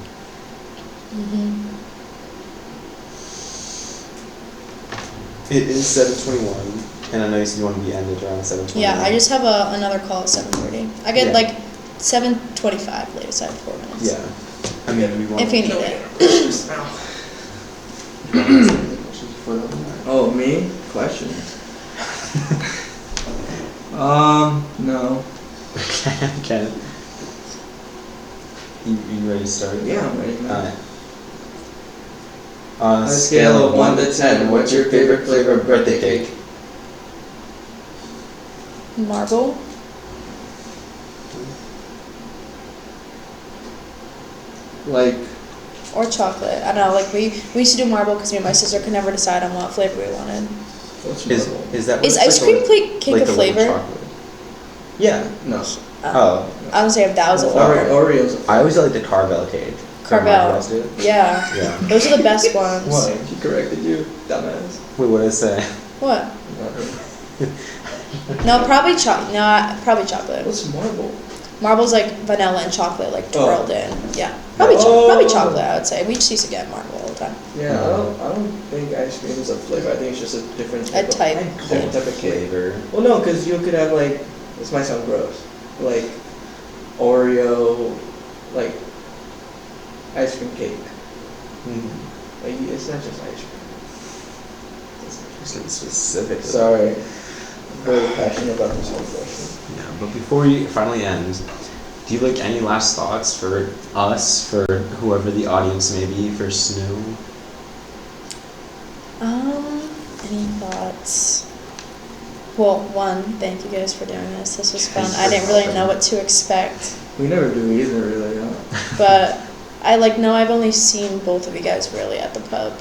It is 7:21, and I know you said you want to be ended around 7:20. Yeah, I just have another call at 7:30. I get like 7:25 latest. I have 4 minutes. Yeah, I mean, we want. If you need it. Oh, me? Question. No. Okay. You ready to start? Yeah, I'm ready. Alright. On a scale of 1 to 10, what's your favorite flavor of birthday cake? Marble. Like. Or chocolate. I don't know. Like we used to do marble because me and my sister could never decide on what flavor we wanted. What's marble? Is that? Is ice cream cake like a flavor? Yeah. No. Oh. I would say if that was a flavor. Oreos. I always like the Carvel cake. Carvel. Yeah. Yeah. Those are the best ones. What? She corrected you, dumbass. Wait, what did I say? What? No, probably chocolate. What's marble? Marble's like vanilla and chocolate, like twirled in. Yeah, probably chocolate. I would say we just used to get marble all the time. Yeah, I don't think ice cream is a flavor. I think it's just a different type of flavor. Well, no, because you could have like, this might sound gross, like Oreo, like ice cream cake. Mm-hmm. Like it's not just ice cream. It's not specific. Sorry, I'm very passionate about this whole question. Yeah, but before you finally end, do you have like any last thoughts for us, for whoever the audience may be, for Snoo? Any thoughts? Well, one, thank you guys for doing this. This was fun. I didn't really know what to expect. We never do either, really, huh? But I've only seen both of you guys really at the pub.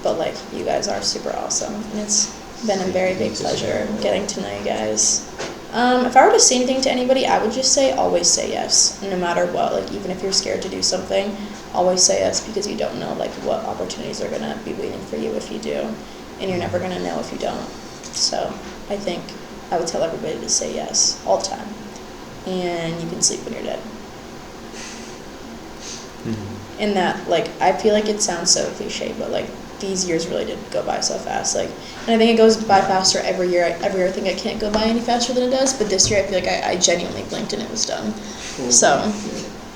But like, you guys are super awesome, and it's been a very big pleasure getting to know you guys. If I were to say anything to anybody, I would just say always say yes, no matter what. Like even if you're scared to do something, always say yes, because you don't know like what opportunities are gonna be waiting for you if you do, and you're never gonna know if you don't. So I think I would tell everybody to say yes all the time, and you can sleep when you're dead. Mm-hmm. And that, like, I feel like it sounds so cliche, but like these years really did go by so fast. Like, and I think it goes by faster every year. Every year I think it can't go by any faster than it does, but this year I feel like I genuinely blinked and it was done. Cool. So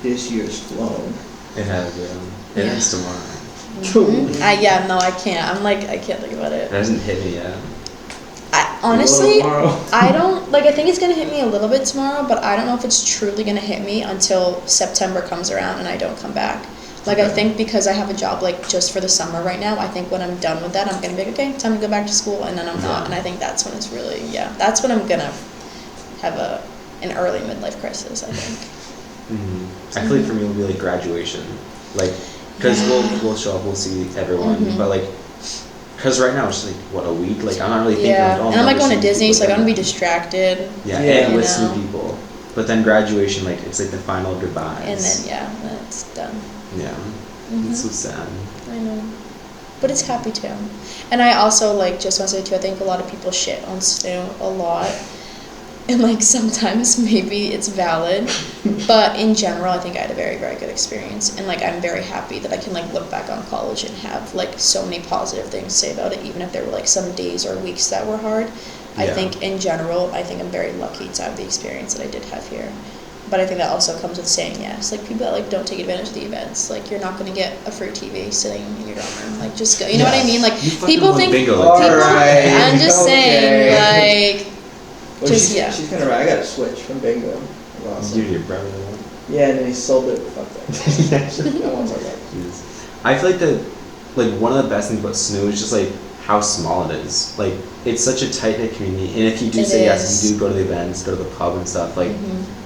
this year's flown. It has, yeah. It ends tomorrow. Mm-hmm. I can't. I can't think about it. It hasn't hit me yet. I honestly, I don't, like, I think it's going to hit me a little bit tomorrow, but I don't know if it's truly going to hit me until September comes around and I don't come back. Like, okay. I think because I have a job, like, just for the summer right now, I think when I'm done with that, I'm going to be like, okay, time to go back to school, and then I'm not, and I think that's when it's really, that's when I'm going to have an early midlife crisis, I think. I feel like for me, it would be like graduation. Like, because we'll show up, we'll see everyone, but like, because right now it's like, what, a week? Like, I'm not really thinking of, and I'm like going to Disney, so like, I'm going to be distracted. And with new people. But then graduation, like, it's like the final goodbyes. And then, then it's done. Yeah. It's so sad. I know. But it's happy too. And I also, like, just want to say too, I think a lot of people shit on Snow a lot. And, like, sometimes maybe it's valid. But in general, I think I had a very, very good experience. And, like, I'm very happy that I can, like, look back on college and have, like, so many positive things to say about it, even if there were, like, some days or weeks that were hard. I think in general, I think I'm very lucky to have the experience that I did have here. But I think that also comes with saying yes. Like, people that, like, don't take advantage of the events. Like, you're not going to get a free TV sitting in your dorm room. Like, just go. You know what I mean? Like, people think... I'm just saying, like... Well, she's kind of right. I got a switch from bingo. Awesome. You did your brother one? Yeah, and then he sold it. Fuck that. I won't talk about it. I feel like one of the best things about SNU is just, like, how small it is. Like, it's such a tight-knit community, and if you do say yes, you do go to the events, go to the pub and stuff, like,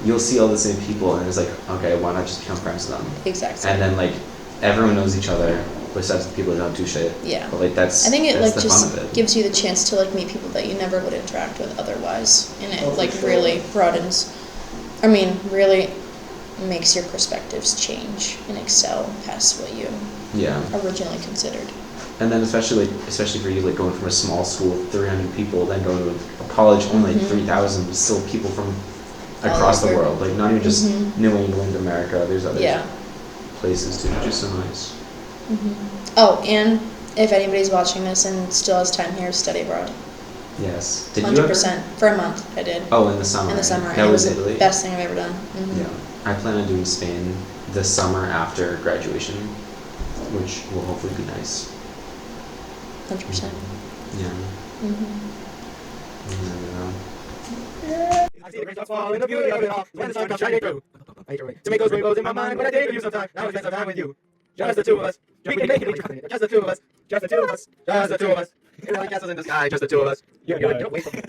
you'll see all the same people, and it's like, okay, why not just become friends with them? Exactly. And then, like, everyone knows each other, besides the people that don't do shit. Yeah. But, like, I think it, like, just gives you the chance to, like, meet people that you never would interact with otherwise, and it, really broadens, really makes your perspectives change and excel past what you originally considered. And then especially for you, like, going from a small school with 300 people, then going to a college only like 3,000, with still people from across the world, like, not even just New England, America. There's other places too, which is so nice. Oh, and if anybody's watching this and still has time here, study abroad. Yes. Did 100%. For a month, I did. Oh, in the summer. In the summer. That was Italy. The best thing I've ever done. Yeah. I plan on doing Spain the summer after graduation, which will hopefully be nice. 100%. Yeah. I see the great dogs fall in the beauty of it all. When the sun comes shining through. Tomatoes, rainbows in my mind, but I think of you sometime. Now we spend some time with you. Just the two of us. We can make it. Just the two of us. Just the two of us. Just the two of us. Like castles in the sky. Just the two of us. Don't wait for me.